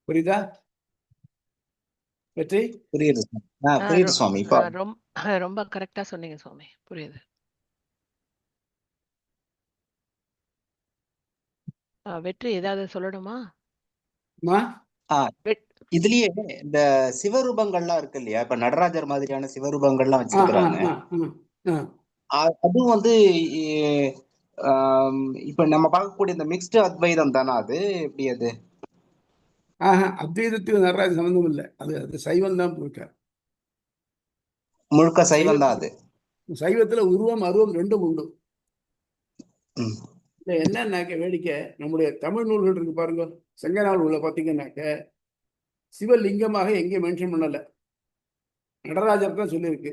[SPEAKER 1] புரியுதா? வெற்றி
[SPEAKER 2] புரியுது புரியுது சுவாமி. இப்போ
[SPEAKER 3] ரொம்ப கரெக்டா சொன்னீங்க சுவாமி, புரியுது. வெற்றி ஏதாவது சொல்லணுமா?
[SPEAKER 2] இதுலயே இந்த சிவரூபங்கள்லாம் இருக்கு இல்லையா, இப்ப நடராஜர் மாதிரியான சிவரூபங்கள்லாம் வச்சிருக்கிறாங்க. அதுவும் வந்து இப்ப நம்ம பார்க்கக்கூடிய இந்த மிக்ஸ்டு அத்வைதம் தானே, அது எப்படி அது?
[SPEAKER 1] அத்வைதத்துக்கு நடராஜ சம்பந்தம் இல்லை, அது சைவம் தான் முழுக்க.
[SPEAKER 2] முழுக்க சைவம் தான் அது.
[SPEAKER 1] சைவத்துல உருவம் அருவம் ரெண்டும் உண்டு. என்னன்னாக்க வேடிக்கை, நம்முடைய தமிழ் நூல்கள் இருக்கு பாருங்க, சங்க நூல்களை பார்த்தீங்கன்னாக்க சிவலிங்கமாக எங்கேயும் மென்ஷன் பண்ணல. நடராஜர் தான் சொல்லியிருக்கு,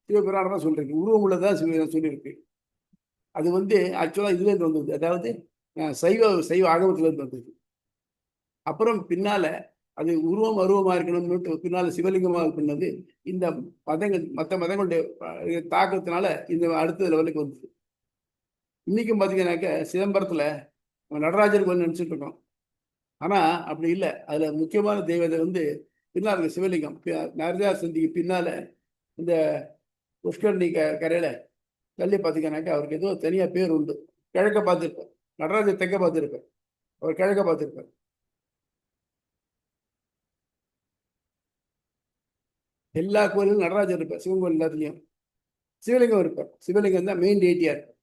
[SPEAKER 1] சிவபிரான் தான் சொல்லியிருக்கு, உருவம் உள்ளதான் சொல்லியிருக்கு. அது வந்து ஆக்சுவலா இதுல இருந்து வந்தது, அதாவது சைவ ஆகமத்துல இருந்து வந்தது. அப்புறம் பின்னால அது உருவம் அருவமா இருக்கணும்னு பின்னால சிவலிங்கமாக பண்ணது இந்த மதங்கள், மற்ற மதங்களுடைய தாக்கத்தினால இந்த அடுத்த லெவலுக்கு வந்தது. இன்னைக்கும் பாத்தீங்கன்னாக்க சிதம்பரத்துல நடராஜர் கோயில் நினைச்சிட்டு இருக்கோம், ஆனா அப்படி இல்லை. அதுல முக்கியமான தெய்வத்தை வந்து பின்னால் இருக்க சிவலிங்கம். நடராஜர் சந்திக்கு பின்னால இந்த புஷ்கரணி கரையில தள்ளி பார்த்தீங்கன்னாக்கா அவருக்கு ஏதோ தனியா பேர் உண்டு. கிழக்க பார்த்துருப்பார், நடராஜர் தெற்க பார்த்துருப்பார், அவர் கிழக்க பார்த்துருப்பார். எல்லா கோயிலும் நடராஜர் இருப்பார், சிவன் கோயில் எல்லாத்துலயும் சிவலிங்கம் இருப்பார். சிவலிங்கம் தான் மெயின் டேட்டியா இருப்பார்.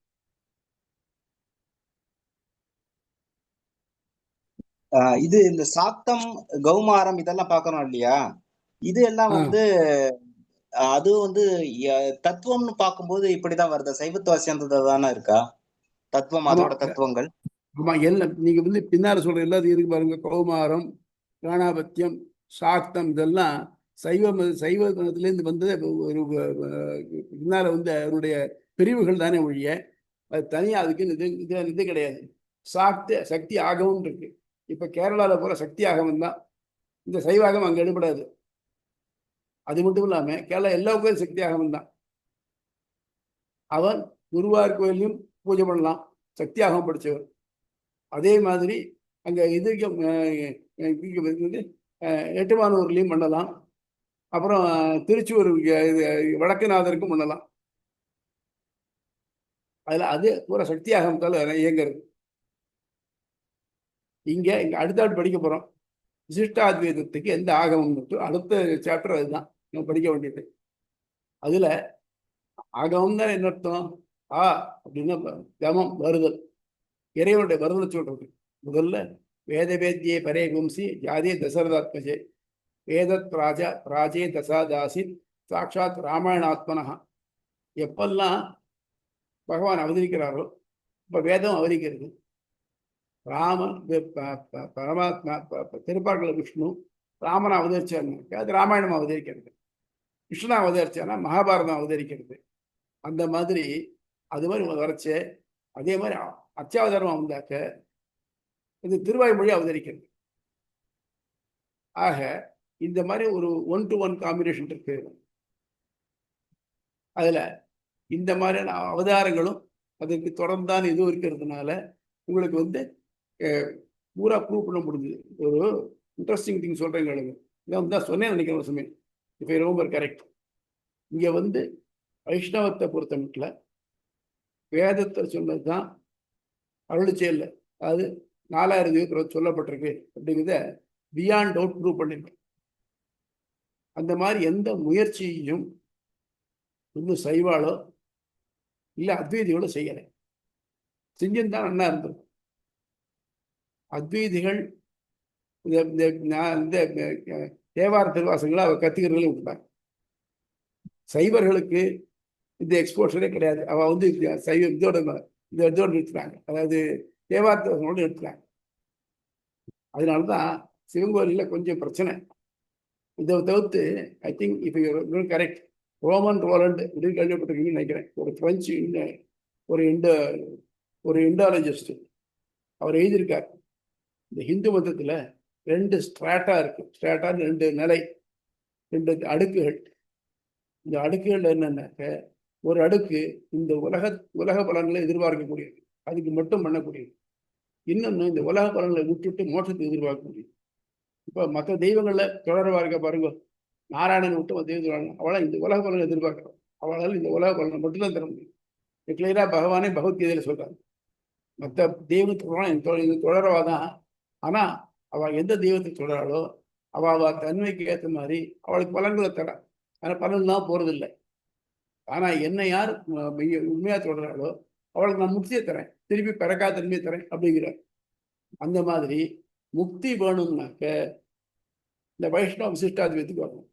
[SPEAKER 2] இது இந்த சாத்தம் கௌமாரம் இதெல்லாம் பார்க்கறோம் இல்லையா, இது எல்லாம் வந்து அது வந்து தத்துவம்னு பார்க்கும்போது இப்படிதான் வருது, சைவத்துவ சேர்ந்தது தானே இருக்கா தத்துவம், அதோட தத்துவங்கள்?
[SPEAKER 1] ஆமா, எல்லாம் நீங்க வந்து பின்னால சொல்ற எல்லாத்தையும் இருக்கு பாருங்க. கௌமாரம், காணாபத்தியம், சாக்தம், இதெல்லாம் சைவ மதத்திலேருந்து வந்தது. ஒரு பின்னால வந்து அவருடைய பிரிவுகள் தானே ஒழிய அது தனியா அதுக்கு இது கிடையாது. சக்தி ஆகமும் இருக்கு. இப்ப கேரளால போற சக்தி ஆகமம் தான், இந்த சைவாகம் அங்க எடுபடாது. அது மட்டும் இல்லாம கேரளா எல்லா கோயிலும் சக்தி ஆகமம் தான். அவன் குருவார் கோயிலையும் பூஜை பண்ணலாம், சக்தி ஆகமம் படிச்சவர். அதே மாதிரி அங்க இது எட்டுமானூர்லையும் பண்ணலாம், அப்புறம் திருச்சூர் வடக்குநாதருக்கும் பண்ணலாம். அதுல அது பூரா சக்தி ஆகமத்தால இயங்குறது. இங்க அடுத்த படிக்க போறோம் விசிஷ்டாத்வைதத்துக்கு எந்த ஆகமம் மட்டும், அடுத்த சாப்டர் அதுதான் நம்ம படிக்க வேண்டியது. அதுல ஆகமம் தான் என்ன அர்த்தம்? அப்படின்னா கமம், வருதல், இறைவனுடைய வருதலை சொல்றது. முதல்ல வேத வேத்தியே பரே கும்சி ஜாதே தசரதாத்மஜே வேதத் ராஜே தசாதாசி சாட்சாத் ராமாயணாத்மனா. எப்பெல்லாம் பகவான் அவதரிக்கிறாரோ இப்ப வேதம் அவதரிக்கிறது. ராமன் பரமாத்மா திருப்பார்கல விஷ்ணு ராமனை அவதரிச்சாருனாக்க அது ராமாயணம் அவதரிக்கிறது. கிருஷ்ணா அவதரிச்சானா மகாபாரதம் அவதரிக்கிறது. அந்த மாதிரி அது மாதிரி வரைச்சு, அதே மாதிரி அச்சாவதாரம் வந்தாக்க இது திருவாய்மொழி அவதரிக்கிறது. ஆக இந்த மாதிரி ஒரு 1-to-1 காம்பினேஷன் இருக்கு. அதுல இந்த மாதிரியான அவதாரங்களும் அதுக்கு தொடர்ந்தான இதுவும் இருக்கிறதுனால உங்களுக்கு வந்து பூரா ப்ரூவ் பண்ண முடிஞ்சது. ஒரு இன்ட்ரெஸ்டிங் திங் சொல்றேங்க, இதான் தான் சொன்னேன் நினைக்கிறேன் ஒரு சமயம். இப்போ ரொம்ப கரெக்ட். இங்க வந்து வைஷ்ணவத்தை பொறுத்த மட்டும் வேதத்தை சொன்னதுதான் அருளிச்செயல்ல, அது 4000 சொல்லப்பட்டிருக்கு அப்படிங்கிறத பியாண்ட் டவுட் ப்ரூவ் பண்ணிருக்கேன். அந்த மாதிரி எந்த முயற்சியையும் இன்னும் சைவாளோ இல்லை அத்வைதிகளோ செய்யலை. செஞ்சுதான் நல்லா இருந்திருக்கும். அத்வைதிகள் இந்த தேவார திருவாசங்களை அவர் கத்துக்கிறதுல விட்டாங்க. சைவர்களுக்கு இந்த எக்ஸ்போஷரே கிடையாது. அவ வந்து சைவ இதோட நிறுத்துறாங்க, அதாவது தேவார திருவாசங்களோட நிறுத்துறாங்க. அதனாலதான் சிவங்கோயிலில் கொஞ்சம் பிரச்சனை. இதை தவிர்த்து ஐ திங்க் இப்போ கரெக்ட், ரோமன் ரோலண்ட் அப்படின்னு கேள்விப்பட்டிருக்கீங்கன்னு நினைக்கிறேன். ஒரு பிரெஞ்சு ஒரு இண்டாலஜிஸ்ட், அவர் எழுதியிருக்கார், இந்த ஹிந்து மதத்துல 2 ஸ்ட்ராட்டா இருக்கு. ஸ்ட்ராட்டா 2 நிலை, 2 அடுக்குகள். இந்த அடுக்குகள் என்னன்னாக்க, ஒரு அடுக்கு இந்த உலக பலன்களை எதிர்பார்க்கக்கூடியது, அதுக்கு மட்டும் பண்ணக்கூடியது. இன்னொன்னு இந்த உலக பலன்களை விட்டுட்டு மோட்சத்தை எதிர்பார்க்க முடியும். இப்ப மற்ற தெய்வங்கள்ல தொடர்பா இருக்க பாருங்க, நாராயணன் விட்டு தெய்வத்தை வாழணும். அவளை இந்த உலக பலனை எதிர்பார்க்கிறோம். அவளால் இந்த உலக பலனை மட்டும்தான் தர முடியும். கிளியரா பகவானே பகவத்கீதையில சொல்றாங்க. மற்ற தெய்வத்துக்கு இது தொடரவாதான். ஆனா அவள் எந்த தெய்வத்தை தொடராளோ அவள் தன்மைக்கு ஏற்ற மாதிரி அவளுக்கு பலன்களை தர. ஆனா பலன் தான் போறதில்லை. ஆனா என்ன யார் உண்மையா தொடராளோ அவளுக்கு நான் முக்தியை தரேன், திருப்பி பிறக்கா தன்மையை தரேன் அப்படிங்கிறார். அந்த மாதிரி முக்தி வேணும்னாக்க இந்த வைஷ்ணவ விசிஷ்டாத்வைத்துக்கு வரணும்.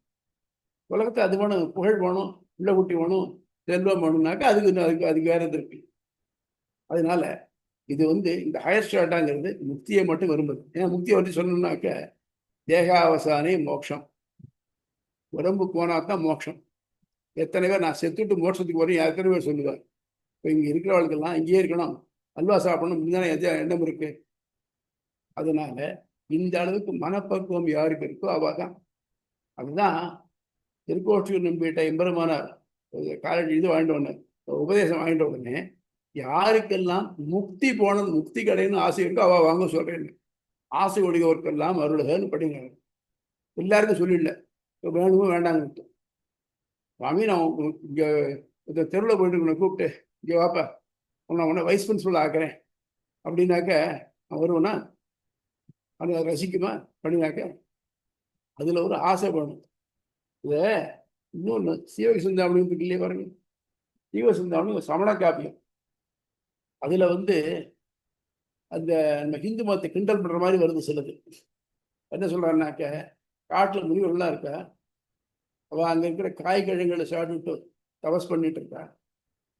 [SPEAKER 1] உலகத்தை அது வேணும், புகழ் வேணும், பிள்ளை குட்டி வேணும், செல்வம் வேணும்னாக்கா அதுக்கு வேற திருப்பி. அதனால இது இந்த ஹையர் ஸ்டார்டாங்கிறது முக்தியை மட்டும் விரும்புது. ஏன்னா முக்தியை பற்றி சொல்லணும்னாக்க தேகாவசானே மோட்சம், உடம்பு போனாதான் மோட்சம். எத்தனை பேர் நான் செத்துட்டு மோட்சத்துக்கு வரும் எத்தனை பேர் சொல்லுவார். இப்போ இங்கே இருக்கிறவர்களுக்கெல்லாம் இங்கேயே இருக்கணும், அல்வா சாப்பிடணும் இப்படிதானே எண்ணம் இருக்கு. அதனால இந்த அளவுக்கு மனப்பக்குவம் யாருக்கு இருக்கோ அவள் தான். அதுதான் திருக்கோஷ்டியூர் நம்பிட்ட எம்பெருமானார் காலேஜ் இது வாங்கிட்டு உடனே உபதேசம் வாங்கிட்ட உடனே யாருக்கெல்லாம் முக்தி போனது, முக்தி கிடைன்னு ஆசை இருக்கோ அவள் வாங்க சொல்றேன்னு. ஆசை உடையவர்க்கெல்லாம் அருள்கன்னு படிங்க. எல்லாருக்கும் சொல்லிடல, வேணுமோ வேண்டாங்க. சுவாமி நான் இங்கே இந்த தெருவில் போயிட்டு உன்னை கூப்பிட்டு இங்கே வாப்பா உன்னை வைஸ் பிரின்சிபல் ஆக்குறேன் அப்படின்னாக்க நான் வருவேன்னா அதை ரசிக்குமா பண்ணினாக்க அதில் ஒரு ஆசை வேணும். இதை இன்னொன்று சீவகசிந்தாமணி இல்லையே பாருங்க. சீவகசிந்தாமணி ஒரு சமண காப்பியம். அதில் அந்த நம்ம ஹிந்து மதத்தை கிண்டல் பண்ணுற மாதிரி வருது சிலது. என்ன சொல்கிறான்னாக்க காட்டில் முனிவர்கள்லாம் இருக்கா, அவள் அங்கே இருக்கிற காய்கழிகளை சாப்பிட்டு தபஸ் பண்ணிட்டு இருக்கா,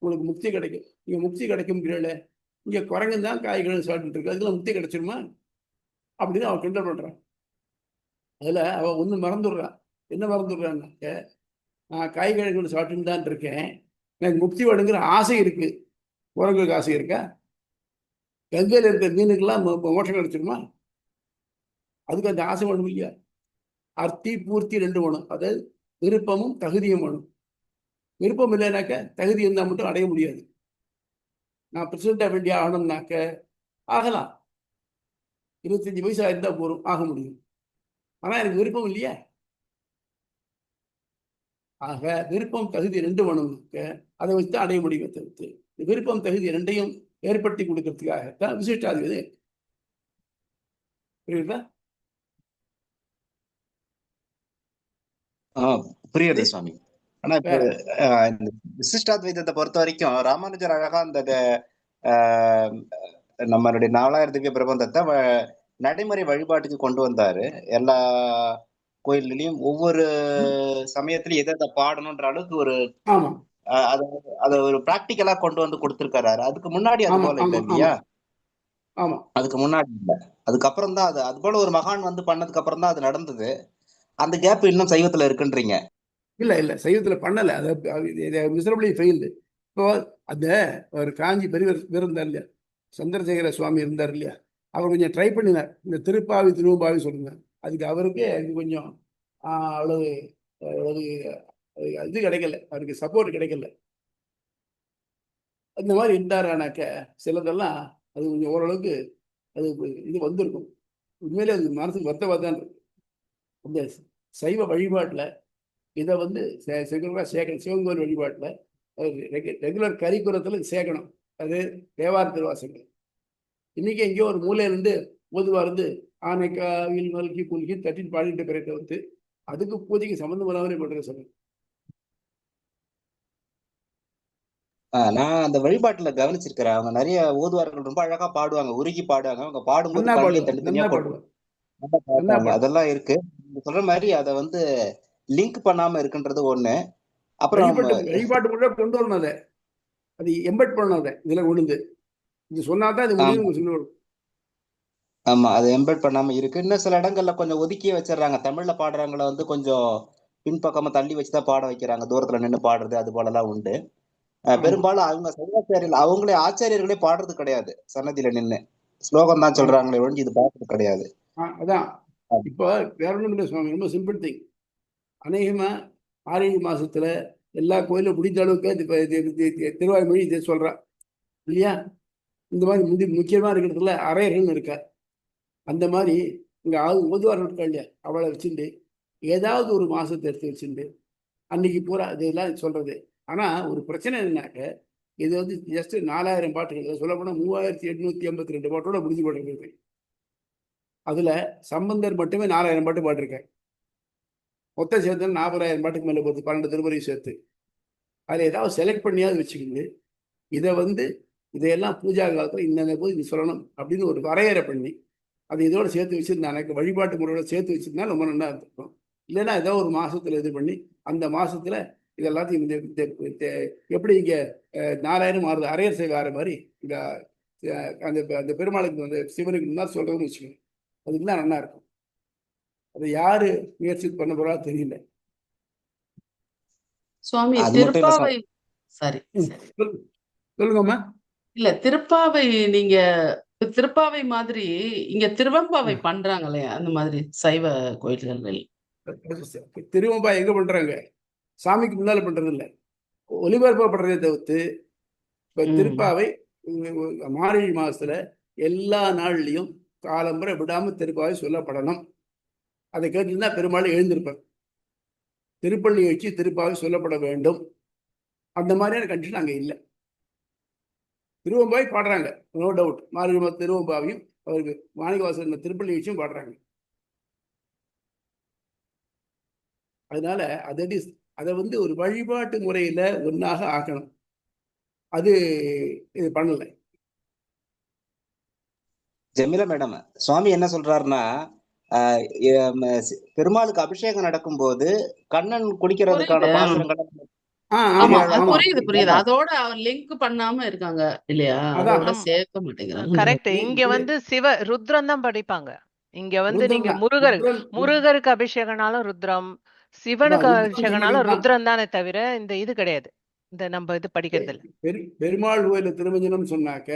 [SPEAKER 1] உங்களுக்கு முக்தி கிடைக்கும், இங்கே முக்தி கிடைக்கும்ங்கிறீங்களே, இங்கே குரங்கு தான் காய்கழிகள் சாப்பிட்டுட்டு இருக்கா, அதுக்கெல்லாம் முக்தி கிடைச்சிருமா அப்படின்னு அவன் கிண்டல் பண்ணுறான். அதில் அவள் ஒன்று மறந்துடுறான். என்ன மறந்துடுறான்னாக்க நான் காய்கழிகள் சாப்பிட்டுன்னு தான் இருக்கேன், எனக்கு முக்தி வேணுங்கிற ஆசை இருக்குது. குரங்குக்கு ஆசை இருக்கா? கங்கையில் இருக்கிற மீனுக்கெல்லாம் மோட்சம் கிடைச்சிருமா? அதுக்கு அந்த ஆசை வேணும் இல்லையா? அர்த்தி பூர்த்தி ரெண்டு வேணும். அதாவது விருப்பமும் தகுதியும் வேணும். விருப்பம் இல்லைனாக்க தகுதி இருந்தால் மட்டும் அடைய முடியாது. நான் பிரசிடென்ட் ஆஃப் இந்தியா ஆகணும்னாக்க ஆகலாம், 25 வயசு இருந்தால் போதும், ஆக முடியும். ஆனால் எனக்கு விருப்பம் இல்லையா? ஆக விருப்பம் தகுதி ரெண்டு வேணும்னாக்க அதை வச்சு தான் அடைய முடியும். தவிர்த்து விருப்பம் தகுதி ரெண்டையும் ஏற்படுத்தி கொடுக்கறதுக்காகத்தான் விசிஷ்டாத்வைதம். புரியுதா?
[SPEAKER 2] புரியுது சுவாமி. ஆனா இப்ப இந்த விசிஷ்டாத்வைதத்தை பொறுத்த வரைக்கும் ராமானுஜர் அழகா அந்த நம்மளுடைய 4000 திவ்ய பிரபந்தத்தை நடைமுறை வழிபாட்டுக்கு கொண்டு வந்தாரு. எல்லா கோயில்களையும் ஒவ்வொரு சமயத்திலும் எதை பாடணும்ன்ற அளவுக்கு ஒரு அத ஒரு பிராக்டிக்கலா கொண்டு வந்து கொடுத்திருக்காரு. அதுக்கு முன்னாடி அது போல இல்லை இல்லையா? அதுக்கு முன்னாடி இல்ல, அதுக்கப்புறம் தான் அது போல ஒரு மகான் பண்ணதுக்கு அப்புறம் தான் அது நடந்தது. அந்த கேப் இன்னும் சைவத்துல இருக்குன்றீங்க?
[SPEAKER 1] இல்ல சைவத்துல பண்ணல, அது மிசரபிளி ஃபெயில்டு. இப்போ அந்த ஒரு காஞ்சி பெரியவர் இருந்தார் இல்லையா, சந்திரசேகர சுவாமி இருந்தார் இல்லையா, அவர் கொஞ்சம் ட்ரை பண்ணினார் இந்த திருப்பாவி திருவம்பாவி சொல்லுங்க. அதுக்கு அவருக்கே கொஞ்சம் அவ்வளவு இது கிடைக்கல, அவருக்கு சப்போர்ட் கிடைக்கல. அந்த மாதிரி இருந்தாரானாக்க சிலதெல்லாம் அது கொஞ்சம் ஓரளவுக்கு அது இது வந்திருக்கும். உண்மையிலே அது மனசுக்கு வருத்தமாக தான் இருக்கு. அந்த சைவ வழிபாட்டில் இதை ரெகுலராக சேர்க்கணும். சிவங்கோயில் வழிபாட்டில் ரெகுலர் கரிக்குரத்தில் சேர்க்கணும். அது தேவார திருவாசங்கள். இன்னைக்கு எங்கேயோ ஒரு மூலையிலிருந்து பொதுவாக இருந்து ஆனைக்காவில் மல்கி குல்கி தட்டின் பாடிட்டு பிறகு அதுக்கு பூஜைக்கு சம்மந்தம் இல்லாமலே பண்ணுறது சொல்லுங்க.
[SPEAKER 2] நான் அந்த வழிபாட்டுல கவனிச்சிருக்கிறேன். அவங்க நிறைய ஓதுவார்கள் ரொம்ப அழகா பாடுவாங்க, உருகி பாடுவாங்க. அவங்க பாடும்போது தனித்தனியா பாடுவாங்க. அதெல்லாம் இருக்கு. நீங்க சொல்ற மாதிரி அதை லிங்க் பண்ணாம இருக்குன்றது ஒண்ணு. அப்புறம்
[SPEAKER 1] வழிபாட்டு கூட கொண்டு வரணும், அதை அது எம்பெட் பண்ணணும். அதை இதுல விழுந்து இது சொன்னாதான் இது முடியும்.
[SPEAKER 2] ஆமா, அது எம்பெட் பண்ணாம இருக்கு. இன்னும் சில இடங்கள்ல கொஞ்சம் ஒதுக்கியே வச்சிடறாங்க. தமிழ்ல பாடுறவங்களை கொஞ்சம் பின்பக்கமா தள்ளி வச்சுதான் பாட வைக்கிறாங்க, தூரத்துல நின்று பாடுறது அது போல எல்லாம் உண்டு. பெரும்பாலும் அவங்க சைவாச்சாரியர்கள் அவங்களே ஆச்சாரியர்களே பாடுறது கிடையாது, சன்னதியில நின்று ஸ்லோகம் தான் சொல்றாங்களே ஒழிஞ்சு இது பாடுறது கிடையாது.
[SPEAKER 1] அதான் இப்போ வேற ஒண்ணும் இல்லை சுவாமி, ரொம்ப சிம்பிள் திங். அநேகமா ஆரேழு மாசத்துல எல்லா கோயிலும் முடிந்த அளவுக்கு திருவாய்மொழி இதை சொல்றா இல்லையா? இந்த மாதிரி முக்கியமா இருக்கிறதுல அரையர்கள் இருக்கா. அந்த மாதிரி இங்க ஓதுவார்கள் இருக்கா இல்லையா, அவளை வச்சுட்டு ஏதாவது ஒரு மாசத்தை எடுத்து வச்சுட்டு அன்னைக்கு பூரா இதெல்லாம் சொல்றது. ஆனா ஒரு பிரச்சனை என்னன்னாக்க, இது வந்து ஜஸ்ட் 4000 பாட்டுகள், சொல்ல போனா 3882 பாட்டோட முடிஞ்சு போட்டிருக்கு. அதுல சம்பந்தர் மட்டுமே 4000 பாட்டு பாட்டிருக்காரு. மொத்தம் சேர்த்து 40,000 பாட்டுக்கு மேல போகுது, 12 திருமுறையும் சேர்த்து. அதுல ஏதாவது செலக்ட் பண்ணியாவது வச்சுக்கிண்டு இதை வந்து இதையெல்லாம் பூஜா காலத்துல இந்த போது இது சொல்லணும் அப்படின்னு ஒரு வரையறை பண்ணி அதை இதோட சேர்த்து வச்சிருந்தாங்க, வழிபாட்டு முறையோட சேர்த்து வச்சிருந்தா ரொம்ப நல்லா இருந்திருக்கும். இல்லைன்னா ஏதோ ஒரு மாசத்துல இது பண்ணி அந்த மாசத்துல இதெல்லாத்தையும் எப்படி இங்க 4000 மாறுது, அரையர் செய்ய ஆற மாதிரி இந்த அந்த அந்த பெருமாளுக்கு அந்த சிவனுக்கு முன்னாடி சொல்றதுன்னு வச்சுக்கோங்க, அதுக்குதான் நல்லா இருக்கும். அதை யாரு முயற்சி பண்ண போறா தெரியல.
[SPEAKER 5] சுவாமி
[SPEAKER 2] அது மட்டும் இல்ல
[SPEAKER 5] திருப்பாவை சரி சரி
[SPEAKER 1] சொல்லுங்கம்மா.
[SPEAKER 5] இல்ல திருப்பாவை நீங்க திருப்பாவை மாதிரி இங்க திருவெம்பாவை பண்றாங்க இல்லையா, அந்த மாதிரி சைவ கோயில்கள்.
[SPEAKER 1] திருவம்பா எங்க பண்றாங்க? சாமிக்கு முன்னால பண்றது இல்லை, ஒலிபரப்பப்படுறதை தவிர்த்து. இப்ப திருப்பாவை மார்கழி மாசத்துல எல்லா நாள்லயும் காலம்பரை விடாம திருப்பாவை சொல்லப்படணும். அதை கேட்டுருந்தா பெருமாள் எழுந்திருப்பார். திருப்பள்ளி வச்சு திருப்பாவை சொல்லப்பட வேண்டும். அந்த மாதிரியான கண்டிஷன் அங்க இல்லை. திருவம்பாவை பாடுறாங்க, நோ டவுட். மார்கழி திருவம்பாவையும் அவருக்கு மாணிக்கவாசன் திருப்பள்ளி வச்சும் பாடுறாங்க. அதனால அதை வந்து ஒரு வழிபாட்டு முறையில ஒன்னாக ஆக்கணும். அது இது பண்ணல.
[SPEAKER 2] ஜெமிலா மேடம், சுவாமி என்ன சொல்றாருன்னா, பெருமாளுக்கு அபிஷேகம் நடக்கும் போது கண்ணன் குடிக்கிறதுக்கான பாத்திரங்கள்
[SPEAKER 5] புரியுது. அதோட அவர் லிங்க் பண்ணாம இருக்காங்க இல்லையா, அதோட சேர்க்க மாட்டேங்கிறாங்க.
[SPEAKER 3] கரெக்ட். இங்க வந்து ருத்ரம் தான் படிப்பாங்க. இங்க வந்து நீங்க முருகருக்கு அபிஷேகனாலும் ருத்ரம், சிவனுக்கு அபிஷேகனாலும் ருத்ரம் தானே தவிர இந்த இது கிடையாது. இந்த நம்ம இது படிக்கிறது இல்ல.
[SPEAKER 1] பெருமாள் கோயில திருமஞ்சனம் சொன்னாக்க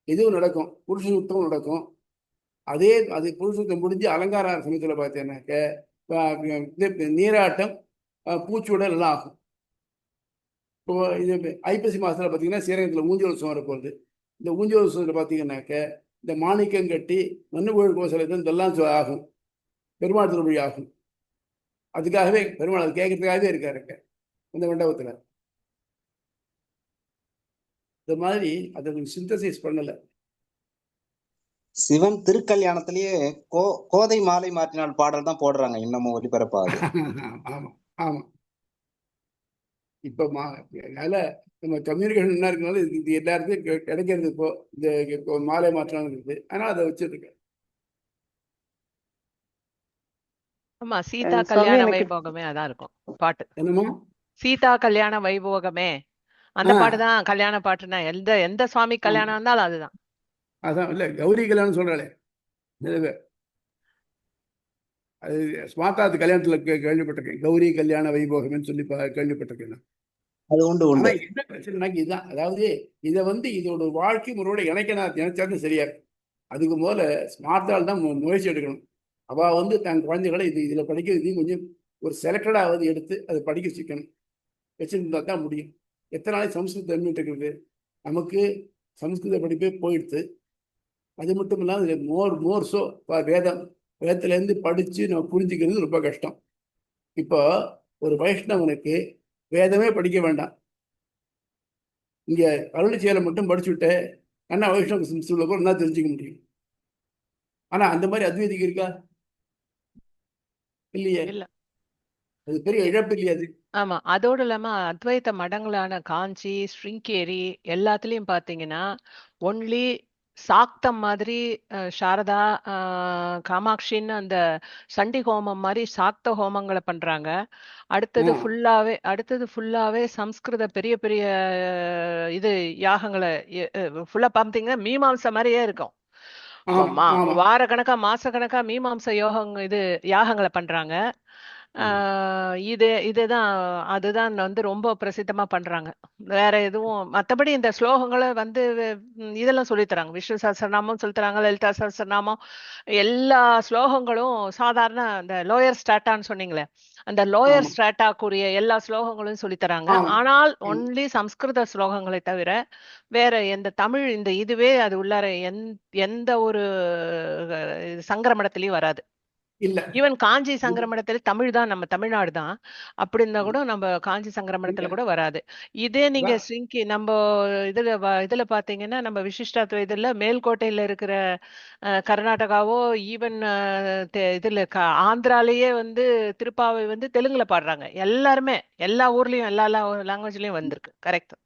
[SPEAKER 1] இதுவும் நடக்கும், புருஷ சுத்தம் நடக்கும். அது புருஷ சுத்தம் முடிஞ்சு அலங்கார சமயத்துல பார்த்தேன்னாக்க நீராட்டம், பூச்சூடல் எல்லாம் ஆகும். இப்போ இது ஐப்பசி மாசத்துல பார்த்தீங்கன்னா ஸ்ரீரங்கத்தில் ஊஞ்சல் உற்சவம் வரப்போகுது. இந்த ஊஞ்சல் உற்சவத்தில் பார்த்தீங்கன்னாக்க இந்த மாணிக்கம் கட்டி மண்ணுகோயில் கோசலத்தில் இதெல்லாம் ஆகும், பெருமாள் திருமொழி ஆகும். அதுக்காகவே பெருமாள் அது கேட்கறதுக்காகவே இருக்காருங்க இந்த மண்டபத்துல. இந்த மாதிரி அதை சிந்தசைஸ் பண்ணல.
[SPEAKER 2] சிவன் திருக்கல்யாணத்திலேயே கோதை மாலை மாற்றினால் பாடல் தான் போடுறாங்க இன்னமும் ஒலிபரப்பாகுது.
[SPEAKER 1] ஆமா ஆமா. இப்போ அதனால நம்ம கம்யூனிகேஷன் என்ன இருக்கனால இது எல்லாருக்கும் கிடைக்கிறது. இப்போ இந்த மாலை மாற்றம் இருக்குது, ஆனால் அதை வச்சிருக்கேன்.
[SPEAKER 3] ஆமா, சீதா கல்யாண வைபோகமே அதான் இருக்கும் பாட்டு.
[SPEAKER 1] என்னமோ
[SPEAKER 3] சீதா கல்யாண வைபோகமே அந்த பாட்டு தான் கல்யாண பாட்டுனா. எந்த சுவாமி கல்யாணம் இருந்தாலும் அதுதான்.
[SPEAKER 1] அதான் இல்ல, கௌரி கல்யாணம் சொல்றாளே, அது ஸ்மார்த்தாத்து கல்யாணத்துல கேள்விப்பட்டிருக்கேன். கௌரி கல்யாண வைபோகம்னு சொல்லி கேள்விப்பட்டிருக்கேன்.
[SPEAKER 2] அது உண்டு.
[SPEAKER 1] என்ன பிரச்சனைனாக்க இதுதான், அதாவது இதை வந்து இதோட வாழ்க்கை முறையோட நினைச்சாலும் சரியா இருக்கும். அதுக்கு போல ஸ்மார்த்தால் தான் முயற்சி எடுக்கணும். அவ வந்து தன் குழந்தைகளை இதுல படிக்க இதையும் கொஞ்சம் ஒரு செலக்டடாவது எடுத்து அதை படிக்க வச்சுக்கணும், வச்சுருந்தா தான் முடியும். எத்தனை நாளைக்கு சம்ஸ்கிருதம் தெரிஞ்சுட்டு இருக்குது. நமக்கு சம்ஸ்கிருத படிப்பே போயிடுத்து. அது மட்டும் இல்லாமல் மோர் சோ வேதத்திலேருந்து படித்து நம்ம புரிஞ்சுக்கிறது ரொம்ப கஷ்டம். இப்போ ஒரு வைஷ்ணவனுக்கு வேதமே படிக்க வேண்டாம், இங்க அருளிச்செயலை மட்டும் படிச்சுட்டு என்ன வைஷ்ணவ சொல்ல கூட என்ன தெரிஞ்சுக்க முடியும். ஆனா அந்த மாதிரி அத்வைதிக்கு இருக்கா? இல்லையே. அது பெரிய இழப்பு இல்லையா அது?
[SPEAKER 3] ஆமா, அதோடு இல்லாம அத்வைத மடங்களான காஞ்சி, ஸ்ருங்கேரி எல்லாத்துலயும் பாத்தீங்கன்னா ஒன்லி சாக்தம் மாதிரி சாரதா, காமாட்சின்னு அந்த சண்டி ஹோமம் மாதிரி சாக்த ஹோமங்களை பண்றாங்க. அடுத்தது ஃபுல்லாவே சம்ஸ்கிருத பெரிய பெரிய இது யாகங்களை ஃபுல்லா பார்த்தீங்கன்னா மீமாம்சை மாதிரியே இருக்கும். வார கணக்கா மாச கணக்கா மீமாம்ச யாகங்களை பண்றாங்க. இதுதான் அதுதான் வந்து ரொம்ப பிரசித்தமா பண்றாங்க. வேற எதுவும் மற்றபடி இந்த ஸ்லோகங்களை வந்து இதெல்லாம் சொல்லித்தராங்க. விஷ்ணு சஹஸ்ரநாமம் சொல்லித்தராங்க, லலிதா சஹஸ்ரநாமம், எல்லா ஸ்லோகங்களும் சாதாரண அந்த லோயர் ஸ்டாட்டான்னு சொன்னீங்களே, அந்த லோயர் ஸ்டாட்டாக்குரிய எல்லா ஸ்லோகங்களும் சொல்லித்தராங்க. ஆனால் ஒன்லி சம்ஸ்கிருத ஸ்லோகங்களை தவிர வேற எந்த தமிழ் இந்த இதுவே அது உள்ளார எந்த ஒரு சங்கிரமணத்திலயும் வராது.
[SPEAKER 1] இல்ல
[SPEAKER 3] ஈவன் காஞ்சி சங்கரமடத்துல தமிழ் தான், நம்ம தமிழ்நாடு தான். அப்படி இருந்தா கூட நம்ம காஞ்சி சங்கரமடத்துல கூட வராது. இதே நீங்க
[SPEAKER 1] அதான்
[SPEAKER 3] ஸ்விங்கி நம்ம இதுல பாத்தீங்கன்னா, நம்ம விசிஷ்டாத்வ இதுல மேல்கோட்டையில இருக்கிற கர்நாடகாவோ ஈவன் இதுல ஆந்திராலேயே வந்து திருப்பாவை வந்து தெலுங்குல பாடுறாங்க. எல்லாருமே எல்லா ஊர்லயும் எல்லா லாங்குவேஜ்லயும் வந்திருக்கு. கரெக்ட்.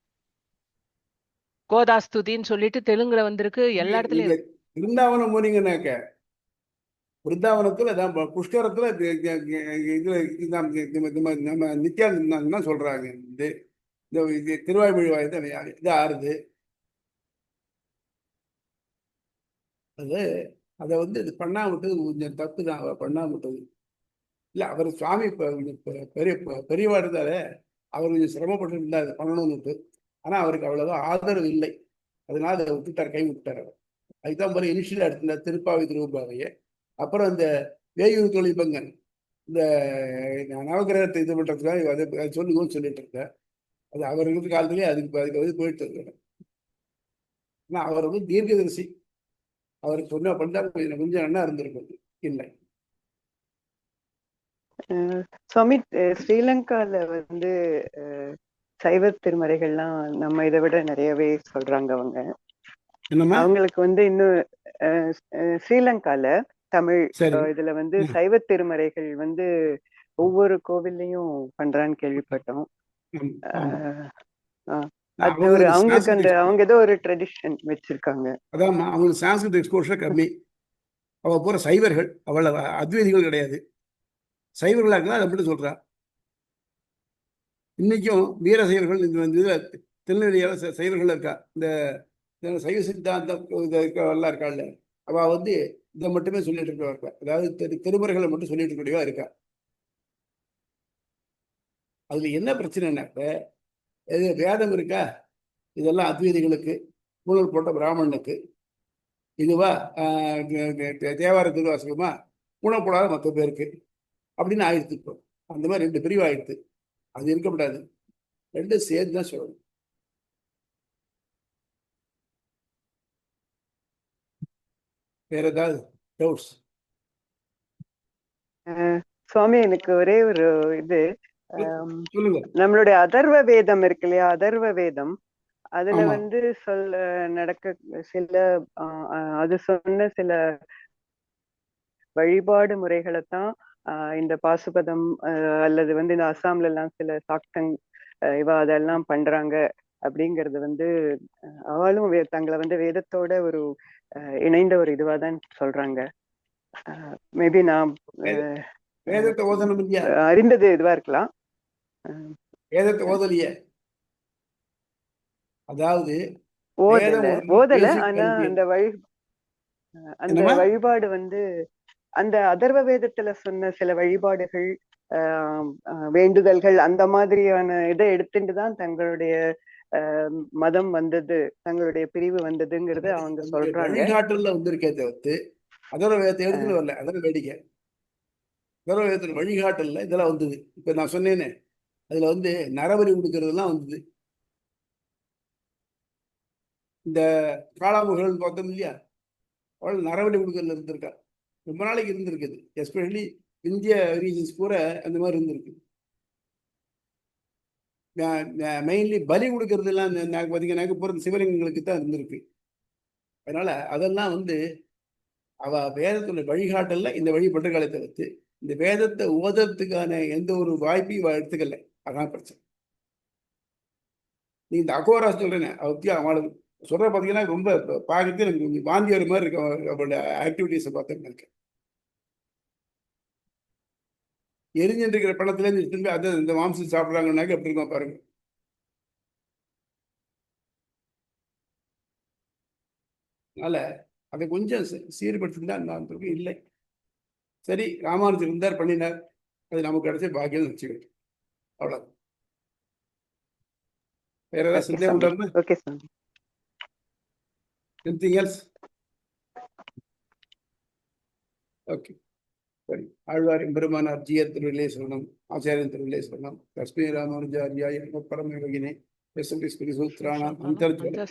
[SPEAKER 3] கோதாஸ்துதின்னு சொல்லிட்டு தெலுங்குல வந்திருக்கு. எல்லா
[SPEAKER 1] நீங்க
[SPEAKER 3] இடத்துலயும் இருக்கு.
[SPEAKER 1] பிருந்தாவனம் போனீங்கன்னாக்க பிருந்தாவனத்துல புஷ்கரத்துல இதுல நம்ம நித்யானந்தம் தான் சொல்றாங்க. இந்த திருவாய்மொழி வாய்ந்த இது ஆறுது. அது அதை வந்து இது பண்ணாமட்டது கொஞ்சம் தப்பு தான். அவர் பண்ணாமட்டது இல்லை. அவர் சுவாமி பெரியவா இருந்தாரு. அவர் கொஞ்சம் சிரமப்பட்டு இருந்தார் பண்ணணும்னுட்டு. ஆனால் அவருக்கு அவ்வளோதான் ஆதரவு இல்லை. அதனால அதை விட்டுட்டார், கை விட்டுட்டார். அவர் அதுதான் போல இனிஷியலாக எடுத்திருந்தார் திருப்பாவை திருப்பாவையை. அப்புறம் இந்த வேயூர் தொழில்பங்கன் இந்த நவகிரகத்தை இது பண்ணுறதுக்காக அதை சொல்லுங்கன்னு சொல்லிட்டு இருந்தேன். அது அவர் இருக்கிற காலத்திலேயே அதுக்கு வந்து போயிட்டு இருக்கிறேன். ஆனால் அவர் வந்து தீர்க்கதரிசி. அவருக்கு சொன்ன பண்ணா கொஞ்சம் நல்லா இருந்திருக்கும். இல்லை
[SPEAKER 4] சுவாமி, ஸ்ரீலங்கால வந்து சைவ திருமறைகள்லாம் நம்ம இதை விட நிறையவே சொல்றாங்க. அவங்களுக்கு வந்து இன்னும் ஸ்ரீலங்கால தமிழ் இதுல வந்து சைவ திருமறைகள் வந்து ஒவ்வொரு கோவில்லையும் பண்றான்னு கேள்விப்பட்டோம். அது ஒரு அவங்களுக்கு அந்த அவங்க ஏதோ ஒரு ட்ரெடிஷன் வச்சிருக்காங்க.
[SPEAKER 1] அதான் அவங்களுக்கு சான்ஸ்கிரிட் எக்ஸ்போஷர் கம்மி. அவ போற சைவர்கள் அவ்வளவு அத்வைதிகள் கிடையாது. சைவர்களா இருக்கா அதை மட்டும் சொல்றா. இன்னைக்கும் வீர சைவர்கள் இந்த திருநெல்வேலியால சைவர்கள் இருக்கா. இந்த சைவ சித்தாந்தம் எல்லாம் இருக்காள். அவ வந்து இதை மட்டுமே சொல்லிட்டு இருக்கா. அதாவது திருமுறைகளை மட்டும் சொல்லிட்டு இருக்கக்கூடியவா இருக்கா. அதுல என்ன பிரச்சனைனாக்க வேதம் இருக்கா, இதெல்லாம் அத்வைதிகளுக்கு, ஊழல் போட்ட பிராமணனுக்கு. இதுவா தேவார திருவாசகமா ஊனப்படாத மற்ற பேருக்கு அப்படின்னு ஆயிடுத்து. இப்போ அந்த மாதிரி 2 பிரிவு ஆயிடுத்து. அது இருக்கக்கூடாது. 2 சேர்த்து தான் சொல்லணும். வேற ஏதாவது டவுட்ஸ்?
[SPEAKER 4] சுவாமி, எனக்கு ஒரே ஒரு இது, நம்மளுடைய அதர்வ வேதம் இருக்கு இல்லையா, அதர்வ வேதம் அதுல வந்து நடக்க சில அது சொன்ன சில வழிபாடு முறைகளைத்தான் இந்த பாசுபதம் அல்லது வந்து இந்த அசாம்ல எல்லாம் சில சாக்தங் அதெல்லாம் பண்றாங்க அப்படிங்கறது வந்து அவளும் தங்களை வந்து வேதத்தோட ஒரு இணைந்த ஒரு இதுவாதான் சொல்றாங்க. மேபி நான்
[SPEAKER 1] வேதத்தை ஓதணும் இல்லையா,
[SPEAKER 4] அறிந்தது இதுவா இருக்கலாம்.
[SPEAKER 1] வேதத்தை ஓதலையே, அதாவது
[SPEAKER 4] ஓதல. ஆனா அந்த வழிபாடு வந்து அந்த அதர்வ வேதத்துல சொன்ன சில வழிபாடுகள், வேண்டுதல்கள், அந்த மாதிரியான இதை எடுத்துட்டுதான் தங்களுடைய மதம் வந்தது, தங்களுடைய பிரிவு வந்ததுங்கிறது அவங்க சொல்றாங்க.
[SPEAKER 1] வழிகாட்டல்ல வந்திருக்கே தவிர்த்து அதர்வ வேதத்தை எடுத்துட்டு வரல. அதெல்லாம் வேடிக்கை. அதர்வ வேதத்துல வழிகாட்டல்ல இதெல்லாம் வந்தது. இப்ப நான் சொன்னேனே, அதுல வந்து நரபலி கொடுக்கறதுலாம் வந்தது. இந்த காளாமுகர்கள் பார்த்தோம் இல்லையா, அவள் நரபலி கொடுக்கறதுல இருந்திருக்கா. ரொம்ப நாளைக்கு இருந்திருக்குது. எஸ்பெஷலி இந்திய ரீஜன்ஸ் கூட அந்த மாதிரி இருந்திருக்கு. மெயின்லி பலி கொடுக்கறதுலாம் பார்த்தீங்கன்னாக்க பிறந்த சிவலிங்கங்களுக்கு தான் இருந்திருக்கு. அதனால அதெல்லாம் வந்து அவ வேதத்தோட வழிகாட்டல்ல இந்த வழிபட்ட காலத்தை வச்சு இந்த வேதத்தை ஓதறதுக்கான எந்த ஒரு வாய்ப்பையும் எடுத்துக்கல. அதான் பிரச்சனை. நீ இந்த அகோரா சொல்றேன்னு அவளுக்கு சொல்ற பார்த்தீங்கன்னா ரொம்ப பார்க்கறது எனக்கு கொஞ்சம் வாந்தி வர மாதிரி இருக்கு. அவளோட ஆக்டிவிட்டிஸை பார்த்தேன்னு எரிஞ்சுட்டு இருக்கிற பழத்துல இருந்து திரும்பி அதை இந்த மாம்சம் சாப்பிட்றாங்கன்னாக்க எப்படி இருக்கும் பாருங்க. அதனால அதை கொஞ்சம் சீர்படுத்தினா நான் இல்லை. சரி, ராமானுஜர் இருந்தார், பண்ணினார், அது நமக்கு கிடைச்ச பாக்கியம் வச்சுக்கிட்டு அவ்வளவு. வேற ஏதாவது சந்தேகம் உண்டாருன்னா? Anything else? ஓகே, சரி. ஆழ்வார் எம்பெருமானார் ஜீயர் திருவிலே சொல்லணும், ஆச்சாரியன் திருவிலே சொல்லணும். லட்சுமி ராமானுஜாரியாய பரம யோகினே சூத்திராணாம் அந்தர்ஜ்வல